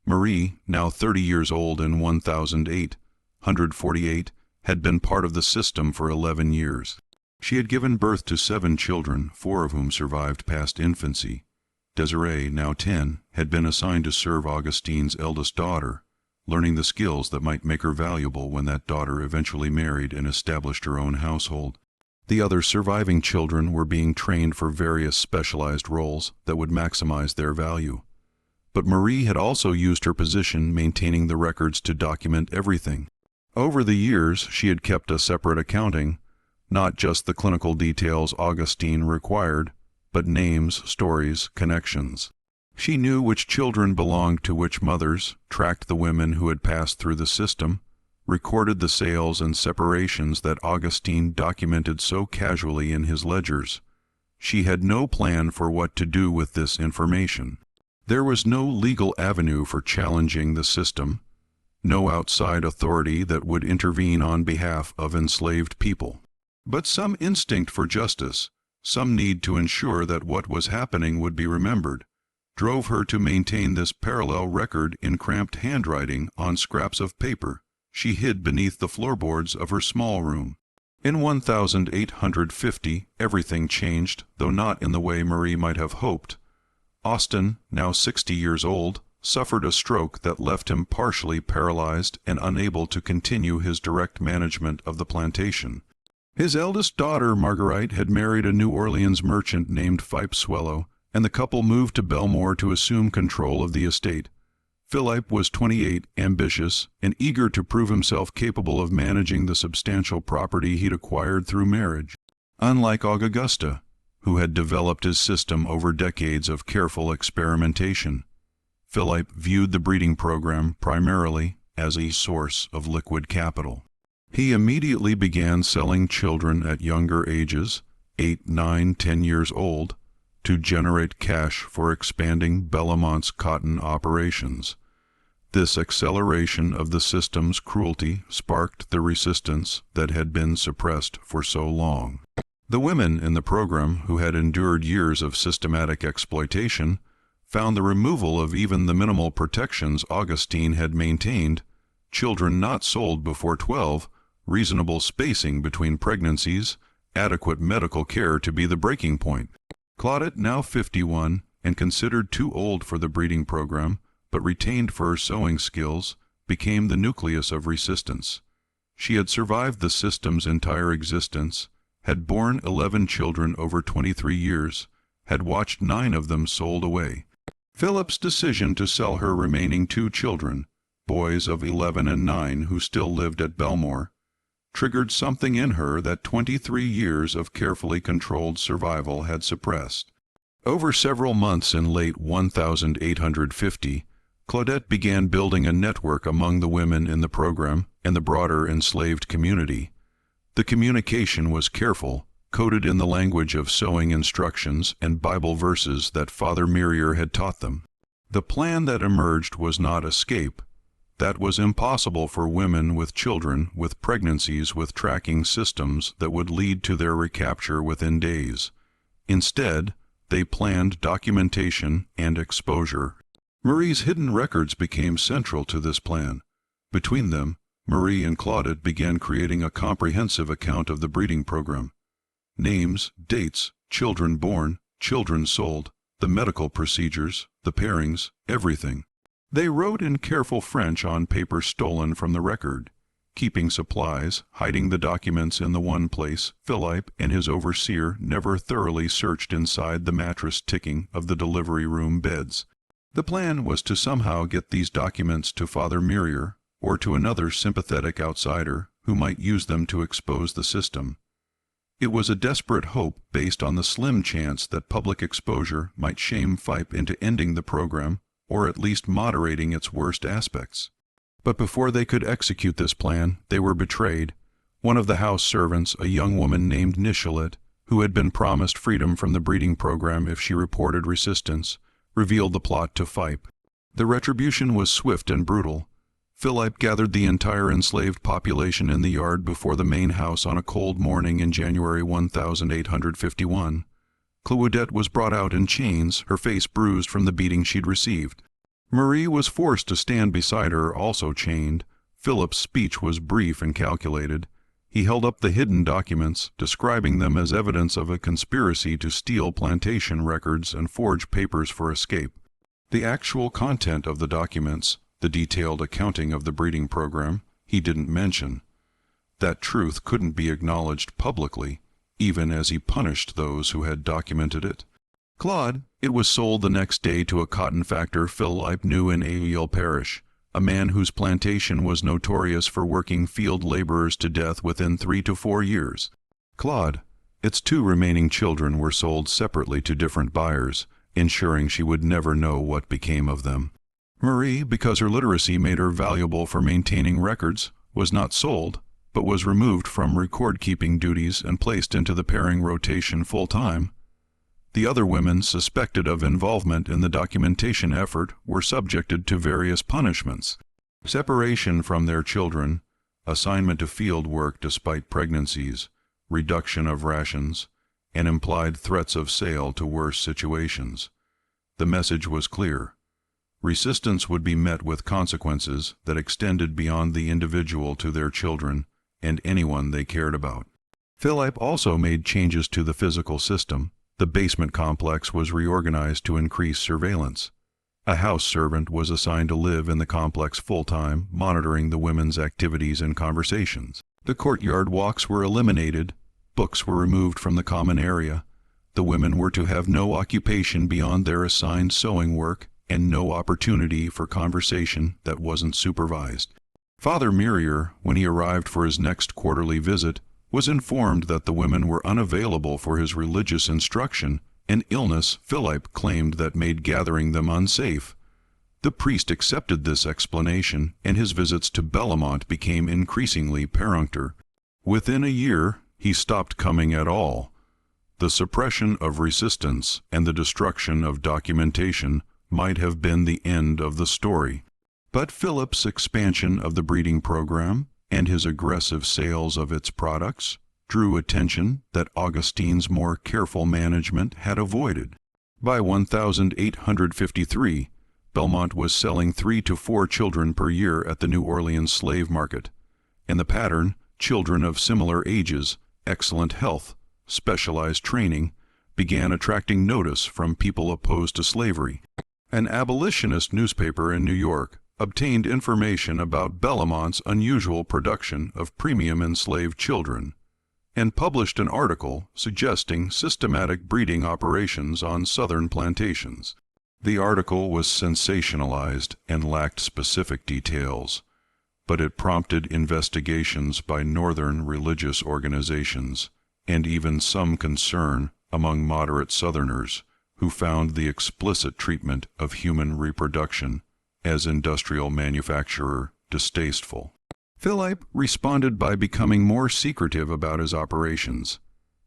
Marie, now 30 years old in 1848, had been part of the system for 11 years. She had given birth to 7 children, 4 of whom survived past infancy. Desiree, now 10, had been assigned to serve Augustine's eldest daughter, learning the skills that might make her valuable when that daughter eventually married and established her own household. The other surviving children were being trained for various specialized roles that would maximize their value. But Marie had also used her position maintaining the records to document everything. Over the years, she had kept a separate accounting, not just the clinical details Augustine required, but names, stories, connections. She knew which children belonged to which mothers, tracked the women who had passed through the system, recorded the sales and separations that Augustine documented so casually in his ledgers. She had no plan for what to do with this information. There was no legal avenue for challenging the system, no outside authority that would intervene on behalf of enslaved people. But some instinct for justice, some need to ensure that what was happening would be remembered, drove her to maintain this parallel record in cramped handwriting on scraps of paper she hid beneath the floorboards of her small room. In 1850, everything changed, though not in the way Marie might have hoped. Augustin, now 60 years old, suffered a stroke that left him partially paralyzed and unable to continue his direct management of the plantation. His eldest daughter, Marguerite, had married a New Orleans merchant named Philippe Swallow, and the couple moved to Belmore to assume control of the estate. Philippe was 28, ambitious, and eager to prove himself capable of managing the substantial property he'd acquired through marriage. Unlike Augusta, who had developed his system over decades of careful experimentation, Philippe viewed the breeding program primarily as a source of liquid capital. He immediately began selling children at younger ages, 8, 9, 10 years old, to generate cash for expanding Bellamont's cotton operations. This acceleration of the system's cruelty sparked the resistance that had been suppressed for so long. The women in the program, who had endured years of systematic exploitation, found the removal of even the minimal protections Augustin had maintained, children not sold before 12, reasonable spacing between pregnancies, adequate medical care to be the breaking point. Claudette, now 51 and considered too old for the breeding program, but retained for her sewing skills, became the nucleus of resistance. She had survived the system's entire existence, had borne 11 children over 23 years, had watched 9 of them sold away. Philip's decision to sell her remaining 2 children, boys of 11 and 9 who still lived at Belmore, triggered something in her that 23 years of carefully controlled survival had suppressed. Over several months in late 1850, Claudette began building a network among the women in the program and the broader enslaved community. The communication was careful, coded in the language of sewing instructions and Bible verses that Father Mirier had taught them. The plan that emerged was not escape. That was impossible for women with children with pregnancies with tracking systems that would lead to their recapture within days. Instead, they planned documentation and exposure. Marie's hidden records became central to this plan. Between them, Marie and Claudette began creating a comprehensive account of the breeding program. Names, dates, children born, children sold, the medical procedures, the pairings, everything. They wrote in careful French on paper stolen from the record, keeping supplies, hiding the documents in the one place Philippe and his overseer never thoroughly searched inside the mattress ticking of the delivery room beds. The plan was to somehow get these documents to Father Mirier or to another sympathetic outsider who might use them to expose the system. It was a desperate hope based on the slim chance that public exposure might shame Philippe into ending the program or at least moderating its worst aspects. But before they could execute this plan, they were betrayed. One of the house servants, a young woman named Nicholet, who had been promised freedom from the breeding program if she reported resistance, revealed the plot to Philippe. The retribution was swift and brutal. Philippe gathered the entire enslaved population in the yard before the main house on a cold morning in January 1851. Claudette was brought out in chains, her face bruised from the beating she'd received. Marie was forced to stand beside her, also chained. Philip's speech was brief and calculated. He held up the hidden documents, describing them as evidence of a conspiracy to steal plantation records and forge papers for escape. The actual content of the documents, the detailed accounting of the breeding program, he didn't mention. That truth couldn't be acknowledged publicly, even as he punished those who had documented it. Claude, it was sold the next day to a cotton factor Philippe knew in Aiguille Parish, a man whose plantation was notorious for working field laborers to death within 3 to 4 years. Claude, its 2 remaining children were sold separately to different buyers, ensuring she would never know what became of them. Marie, because her literacy made her valuable for maintaining records, was not sold, but was removed from record-keeping duties and placed into the pairing rotation full-time. The other women suspected of involvement in the documentation effort were subjected to various punishments: separation from their children, assignment to field work despite pregnancies, reduction of rations, and implied threats of sale to worse situations. The message was clear. Resistance would be met with consequences that extended beyond the individual to their children and anyone they cared about. Philip also made changes to the physical system. The basement complex was reorganized to increase surveillance. A house servant was assigned to live in the complex full-time, monitoring the women's activities and conversations. The courtyard walks were eliminated. Books were removed from the common area. The women were to have no occupation beyond their assigned sewing work and no opportunity for conversation that wasn't supervised. Father Murier, when he arrived for his next quarterly visit, was informed that the women were unavailable for his religious instruction, an illness Philip claimed that made gathering them unsafe. The priest accepted this explanation, and his visits to Bellamont became increasingly perfunctory. Within a year, he stopped coming at all. The suppression of resistance and the destruction of documentation might have been the end of the story. But Philip's expansion of the breeding program and his aggressive sales of its products drew attention that Augustin's more careful management had avoided. By 1853, Belmont was selling 3 to 4 children per year at the New Orleans slave market, and the pattern, children of similar ages, excellent health, specialized training, began attracting notice from people opposed to slavery. An abolitionist newspaper in New York obtained information about Bellamont's unusual production of premium enslaved children, and published an article suggesting systematic breeding operations on southern plantations. The article was sensationalized and lacked specific details, but it prompted investigations by northern religious organizations, and even some concern among moderate Southerners who found the explicit treatment of human reproduction as industrial manufacturer distasteful. Philip responded by becoming more secretive about his operations.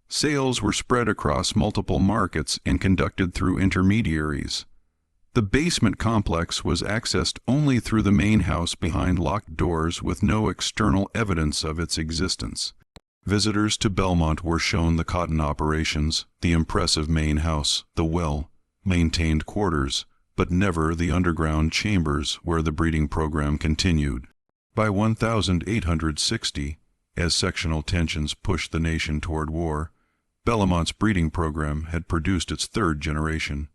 Sales were spread across multiple markets and conducted through intermediaries. The basement complex was accessed only through the main house behind locked doors with no external evidence of its existence. Visitors to Belmont were shown the cotton operations, the impressive main house, the well-maintained quarters, but never the underground chambers where the breeding program continued. By 1860, as sectional tensions pushed the nation toward war, Bellamont's breeding program had produced its 3rd generation.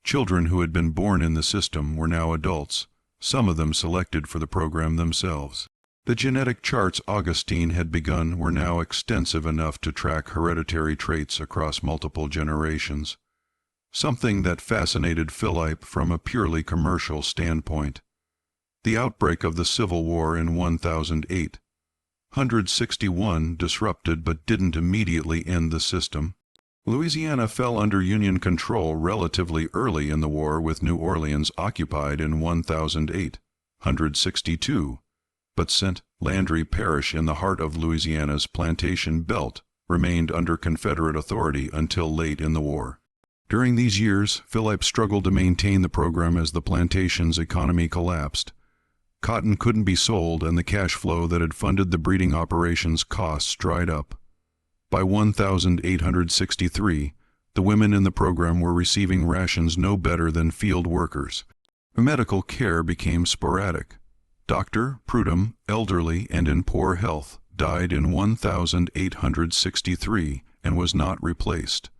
Children who had been born in the system were now adults, some of them selected for the program themselves. The genetic charts Augustin had begun were now extensive enough to track hereditary traits across multiple generations, something that fascinated Philip from a purely commercial standpoint. The outbreak of the Civil War in 1008, 161 disrupted but didn't immediately end the system. Louisiana fell under Union control relatively early in the war, with New Orleans occupied in 1008, 162. But St. Landry Parish in the heart of Louisiana's plantation belt remained under Confederate authority until late in the war. During these years, Philip struggled to maintain the program as the plantation's economy collapsed. Cotton couldn't be sold, and the cash flow that had funded the breeding operations costs dried up. By 1863, the women in the program were receiving rations no better than field workers. Medical care became sporadic. Dr. Prudom, elderly and in poor health, died in 1863 and was not replaced.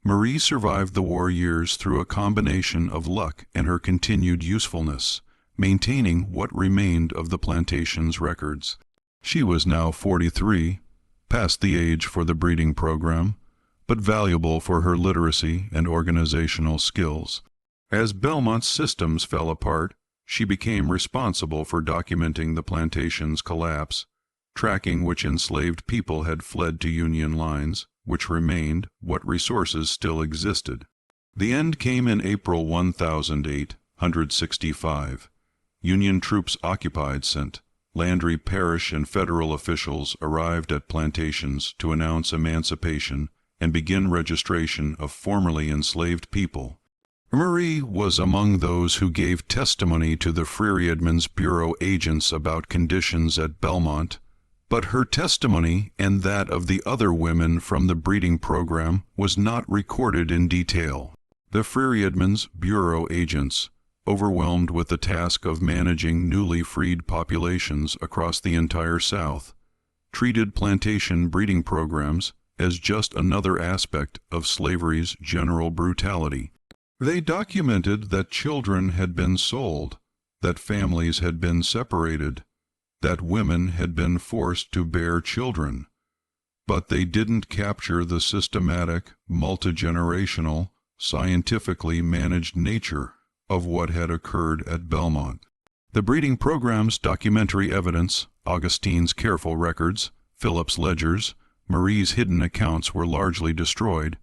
Marie survived the war years through a combination of luck and her continued usefulness, maintaining what remained of the plantation's records. She was now 43, past the age for the breeding program, but valuable for her literacy and organizational skills. As Belmont's systems fell apart, she became responsible for documenting the plantation's collapse, tracking which enslaved people had fled to Union lines, which remained, what resources still existed. The end came in April 1008, 165. Union troops occupied St. Landry Parish, and federal officials arrived at plantations to announce emancipation and begin registration of formerly enslaved people. Marie was among those who gave testimony to the freedmen's bureau agents about conditions at Belmont. But her testimony and that of the other women from the breeding program was not recorded in detail. The freedmen's bureau agents, overwhelmed with the task of managing newly freed populations across the entire South, treated plantation breeding programs as just another aspect of slavery's general brutality. They documented that children had been sold, that families had been separated, that women had been forced to bear children, but they didn't capture the systematic, multi-generational, scientifically managed nature of what had occurred at Bellamont. The breeding program's documentary evidence, Augustin's careful records, Philip's ledgers, Marie's hidden accounts were largely destroyed.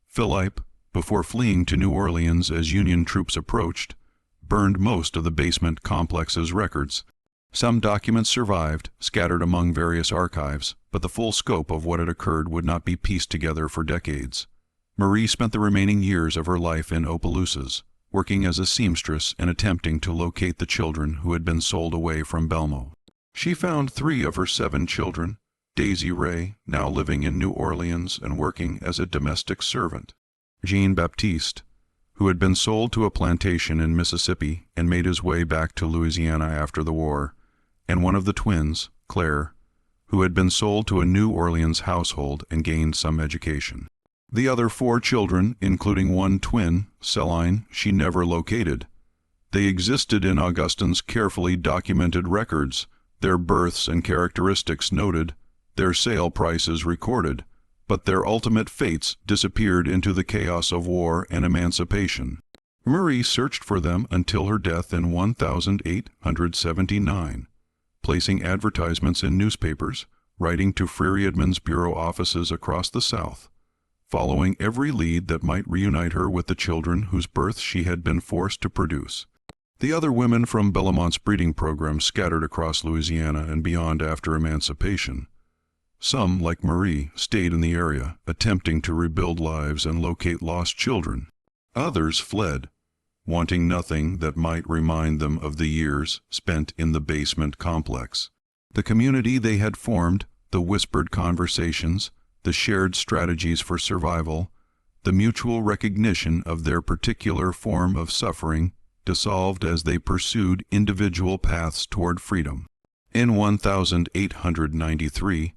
Philip, before fleeing to New Orleans as Union troops approached, burned most of the basement complex's records. Some documents survived, scattered among various archives, but the full scope of what had occurred would not be pieced together for decades. Marie spent the remaining years of her life in Opelousas, working as a seamstress and attempting to locate the children who had been sold away from Belmont. She found 3 of her 7 children, Daisy Ray, now living in New Orleans and working as a domestic servant, Jean Baptiste, who had been sold to a plantation in Mississippi and made his way back to Louisiana after the war, and one of the twins, Claire, who had been sold to a New Orleans household and gained some education. The other 4 children, including one twin, Celine, she never located. They existed in Augustin's carefully documented records, their births and characteristics noted, their sale prices recorded, but their ultimate fates disappeared into the chaos of war and emancipation. Marie searched for them until her death in 1879, placing advertisements in newspapers, writing to freedmen's bureau offices across the South, following every lead that might reunite her with the children whose births she had been forced to produce. The other women from Bellamont's breeding program scattered across Louisiana and beyond after emancipation. Some, like Marie, stayed in the area, attempting to rebuild lives and locate lost children. Others fled, wanting nothing that might remind them of the years spent in the basement complex. The community they had formed, the whispered conversations, the shared strategies for survival, the mutual recognition of their particular form of suffering, dissolved as they pursued individual paths toward freedom. In 1893,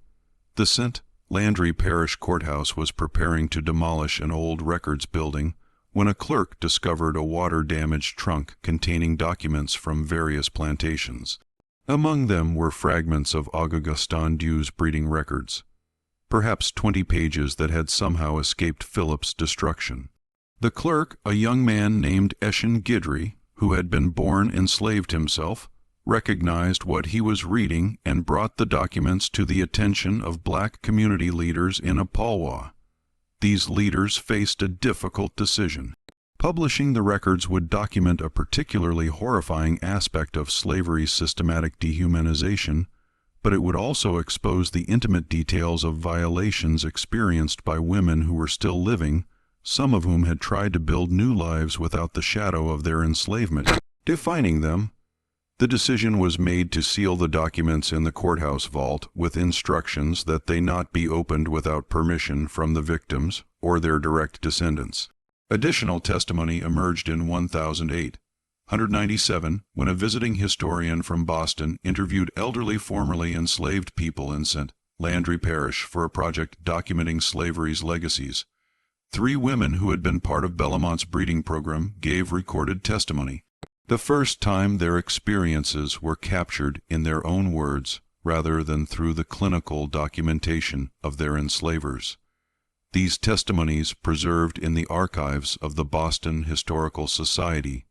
the St. Landry Parish Courthouse was preparing to demolish an old records building when a clerk discovered a water-damaged trunk containing documents from various plantations. Among them were fragments of Augustin Dieu's breeding records, perhaps 20 pages that had somehow escaped Philip's destruction. The clerk, a young man named Etienne Guidry, who had been born enslaved himself, recognized what he was reading and brought the documents to the attention of black community leaders in Apalwa. These leaders faced a difficult decision. Publishing the records would document a particularly horrifying aspect of slavery's systematic dehumanization, but it would also expose the intimate details of violations experienced by women who were still living, some of whom had tried to build new lives without the shadow of their enslavement. Defining them, the decision was made to seal the documents in the courthouse vault with instructions that they not be opened without permission from the victims or their direct descendants. Additional testimony emerged in 1897 when a visiting historian from Boston interviewed elderly formerly enslaved people in St. Landry Parish for a project documenting slavery's legacies. 3 women who had been part of Bellamont's breeding program gave recorded testimony. The first time their experiences were captured in their own words rather than through the clinical documentation of their enslavers. These testimonies, preserved in the archives of the Boston Historical Society,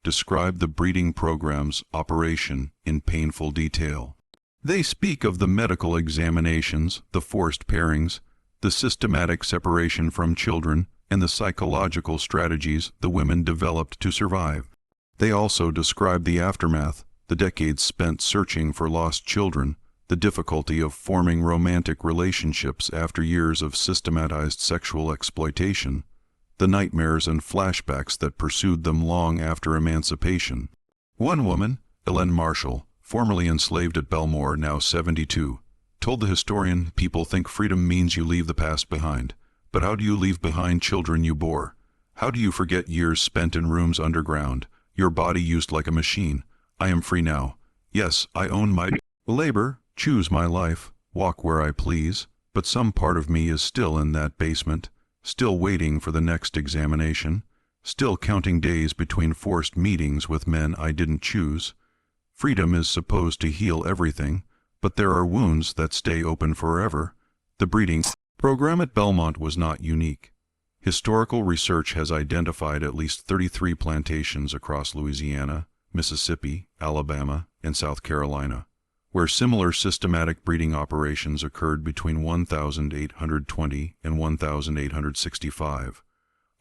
describe the breeding program's operation in painful detail. They speak of the medical examinations, the forced pairings, the systematic separation from children, and the psychological strategies the women developed to survive. They also describe the aftermath, the decades spent searching for lost children, the difficulty of forming romantic relationships after years of systematized sexual exploitation, the nightmares and flashbacks that pursued them long after emancipation. One woman, Ellen Marshall, formerly enslaved at Belmore, now 72, told the historian, "People think freedom means you leave the past behind. But how do you leave behind children you bore? How do you forget years spent in rooms underground, your body used like a machine? I am free now. Yes, I own my labor, choose my life, walk where I please, but some part of me is still in that basement, still waiting for the next examination, still counting days between forced meetings with men I didn't choose. Freedom is supposed to heal everything, but there are wounds that stay open forever." The breeding program at Bellamont was not unique. Historical research has identified at least 33 plantations across Louisiana, Mississippi, Alabama, and South Carolina, where similar systematic breeding operations occurred between 1820 and 1865.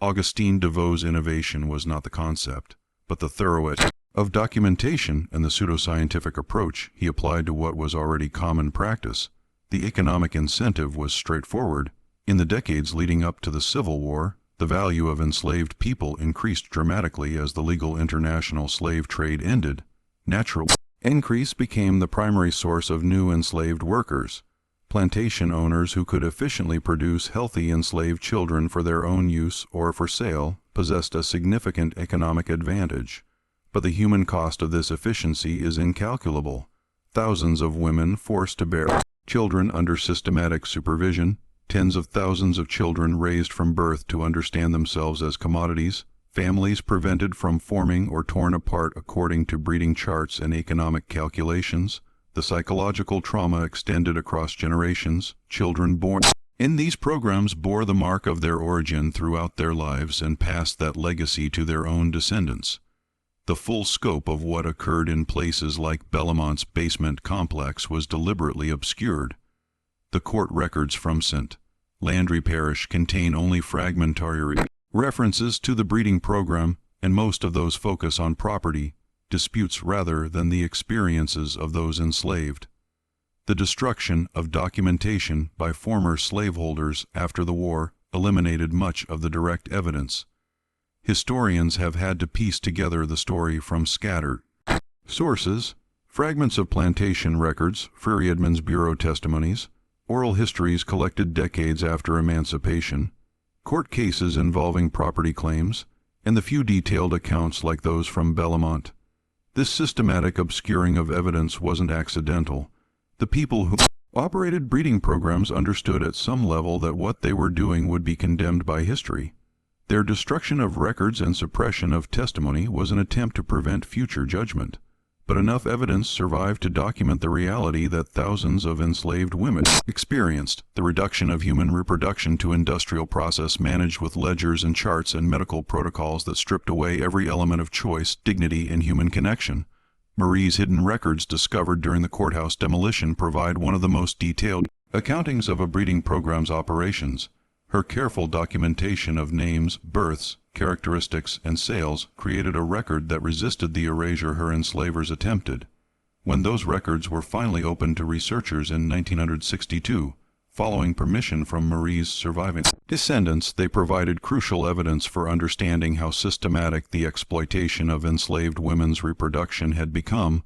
Augustin Devo's innovation was not the concept, but the thoroughness of documentation and the pseudoscientific approach he applied to what was already common practice. The economic incentive was straightforward. In the decades leading up to the Civil War, the value of enslaved people increased dramatically as the legal international slave trade ended. Natural increase became the primary source of new enslaved workers. Plantation owners who could efficiently produce healthy enslaved children for their own use or for sale possessed a significant economic advantage. But the human cost of this efficiency is incalculable. Thousands of women forced to bear children under systematic supervision, tens of thousands of children raised from birth to understand themselves as commodities, families prevented from forming or torn apart according to breeding charts and economic calculations, the psychological trauma extended across generations, children born in these programs bore the mark of their origin throughout their lives and passed that legacy to their own descendants. The full scope of what occurred in places like Bellamont's basement complex was deliberately obscured. The court records from St. Landry Parish contain only fragmentary references to the breeding program, and most of those focus on property disputes rather than the experiences of those enslaved. The destruction of documentation by former slaveholders after the war eliminated much of the direct evidence. Historians have had to piece together the story from scattered sources, fragments of plantation records, freedmen's bureau testimonies, oral histories collected decades after emancipation, court cases involving property claims, and the few detailed accounts like those from Bellamont. This systematic obscuring of evidence wasn't accidental. The people who operated breeding programs understood at some level that what they were doing would be condemned by history. Their destruction of records and suppression of testimony was an attempt to prevent future judgment. But enough evidence survived to document the reality that thousands of enslaved women experienced, the reduction of human reproduction to industrial process managed with ledgers and charts and medical protocols that stripped away every element of choice, dignity, and human connection. Marie's hidden records discovered during the courthouse demolition provide one of the most detailed accountings of a breeding program's operations. Her careful documentation of names, births, characteristics, and sales created a record that resisted the erasure her enslavers attempted. When those records were finally opened to researchers in 1962, following permission from Marie's surviving descendants, they provided crucial evidence for understanding how systematic the exploitation of enslaved women's reproduction had become.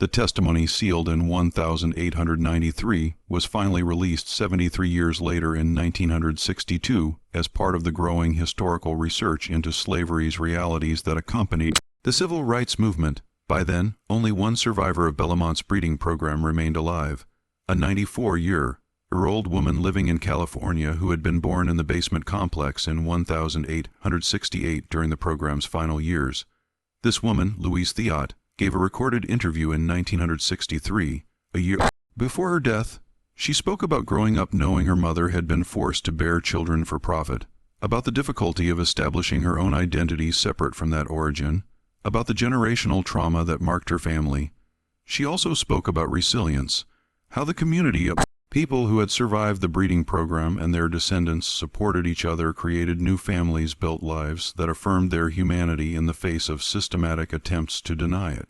The testimony, sealed in 1893, was finally released 73 years later in 1962 as part of the growing historical research into slavery's realities that accompanied the civil rights movement. By then, only one survivor of Bellamont's breeding program remained alive, a 94-year-old woman living in California who had been born in the basement complex in 1868 during the program's final years. This woman, Louise Theot, gave a recorded interview in 1963, a year before her death. She spoke about growing up knowing her mother had been forced to bear children for profit, about the difficulty of establishing her own identity separate from that origin, about the generational trauma that marked her family. She also spoke about resilience, how the community of people who had survived the breeding program and their descendants supported each other, created new families, built lives that affirmed their humanity in the face of systematic attempts to deny it.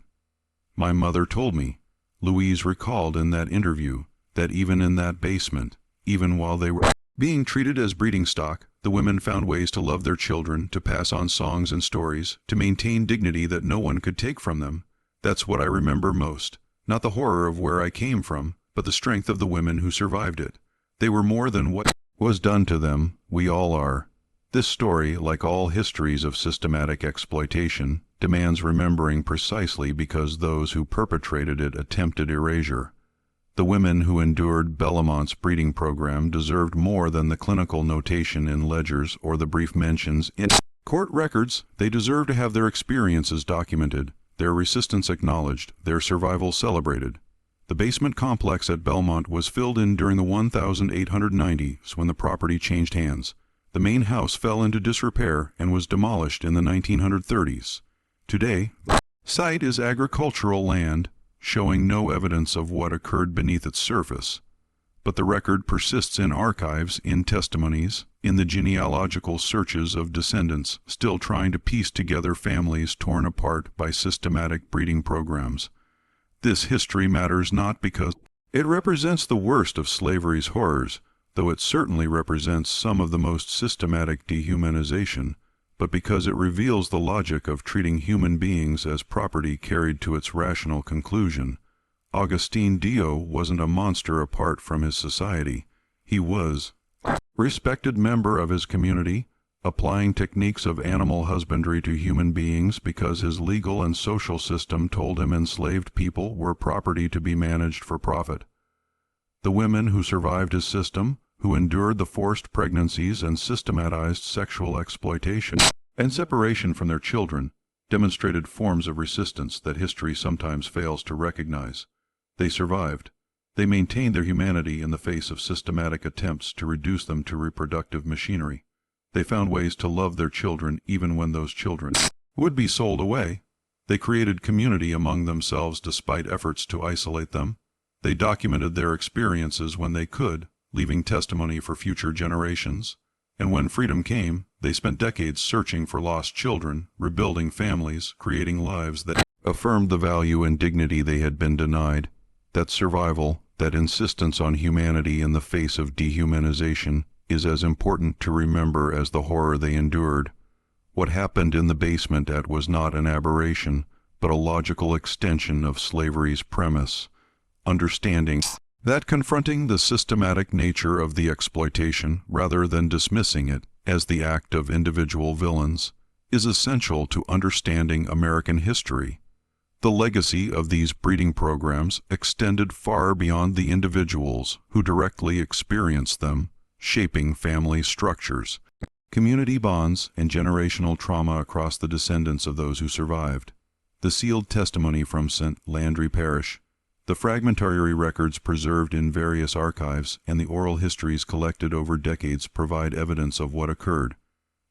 "My mother told me," Louise recalled in that interview, "that even in that basement, even while they were being treated as breeding stock, the women found ways to love their children, to pass on songs and stories, to maintain dignity that no one could take from them. That's what I remember most. Not the horror of where I came from, but the strength of the women who survived it. They were more than what was done to them. We all are. This story, like all histories of systematic exploitation, demands remembering precisely because those who perpetrated it attempted erasure. The women who endured Bellamont's breeding program deserved more than the clinical notation in ledgers or the brief mentions in court records. They deserve to have their experiences documented, their resistance acknowledged, their survival celebrated. The basement complex at Belmont was filled in during the 1890s when the property changed hands. The main house fell into disrepair and was demolished in the 1930s. Today, the site is agricultural land, showing no evidence of what occurred beneath its surface. But the record persists in archives, in testimonies, in the genealogical searches of descendants still trying to piece together families torn apart by systematic breeding programs. This history matters not because it represents the worst of slavery's horrors, though it certainly represents some of the most systematic dehumanization, but because it reveals the logic of treating human beings as property carried to its rational conclusion. Augustin wasn't a monster apart from his society. He was a respected member of his community, applying techniques of animal husbandry to human beings because his legal and social system told him enslaved people were property to be managed for profit. The women who survived his system, who endured the forced pregnancies and systematized sexual exploitation and separation from their children, demonstrated forms of resistance that history sometimes fails to recognize. They survived. They maintained their humanity in the face of systematic attempts to reduce them to reproductive machinery. They found ways to love their children even when those children would be sold away. They created community among themselves despite efforts to isolate them. They documented their experiences when they could, leaving testimony for future generations. And when freedom came, they spent decades searching for lost children, rebuilding families, creating lives that affirmed the value and dignity they had been denied. That survival, that insistence on humanity in the face of dehumanization, is as important to remember as the horror they endured. What happened in the basement was not an aberration, but a logical extension of slavery's premise. Understanding that confronting the systematic nature of the exploitation, rather than dismissing it as the act of individual villains, is essential to understanding American history. The legacy of these breeding programs extended far beyond the individuals who directly experienced them, shaping family structures, community bonds, and generational trauma across the descendants of those who survived. The sealed testimony from St. Landry Parish, the fragmentary records preserved in various archives, and the oral histories collected over decades provide evidence of what occurred.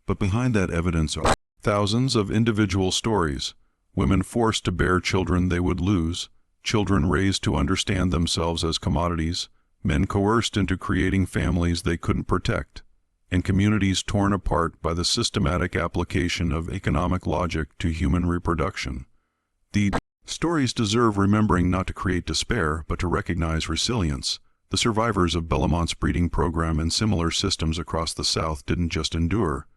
But behind that evidence are thousands of individual stories: women forced to bear children they would lose, children raised to understand themselves as commodities, men coerced into creating families they couldn't protect, and communities torn apart by the systematic application of economic logic to human reproduction. The stories deserve remembering not to create despair, but to recognize resilience. The survivors of Bellamont's breeding program and similar systems across the South didn't just endure.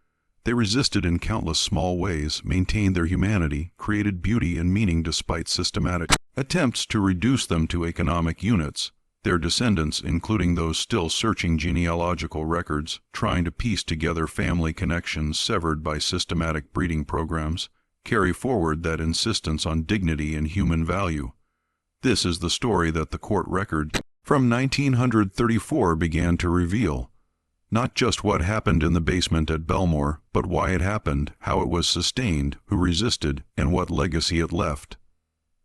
They resisted in countless small ways, maintained their humanity, created beauty and meaning despite systematic attempts to reduce them to economic units. Their descendants, including those still searching genealogical records, trying to piece together family connections severed by systematic breeding programs, carry forward that insistence on dignity and human value. This is the story that the court record from 1934 began to reveal. Not just what happened in the basement at Belmore, but why it happened, how it was sustained, who resisted, and what legacy it left.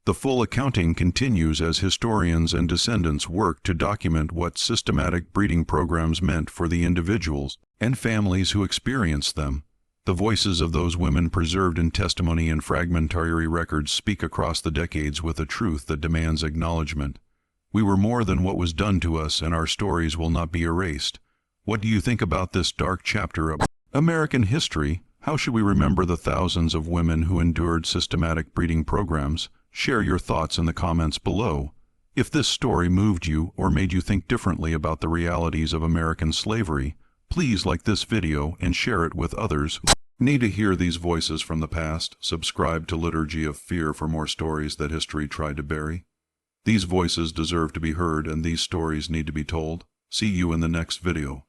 The full accounting continues as historians and descendants work to document what systematic breeding programs meant for the individuals and families who experienced them. The voices of those women preserved in testimony and fragmentary records speak across the decades with a truth that demands acknowledgement. We were more than what was done to us, and our stories will not be erased. What do you think about this dark chapter of American history? How should we remember the thousands of women who endured systematic breeding programs? Share your thoughts in the comments below. If this story moved you or made you think differently about the realities of American slavery, please like this video and share it with others who need to hear these voices from the past. Subscribe to Liturgy of Fear for more stories that history tried to bury. These voices deserve to be heard, and these stories need to be told. See you in the next video.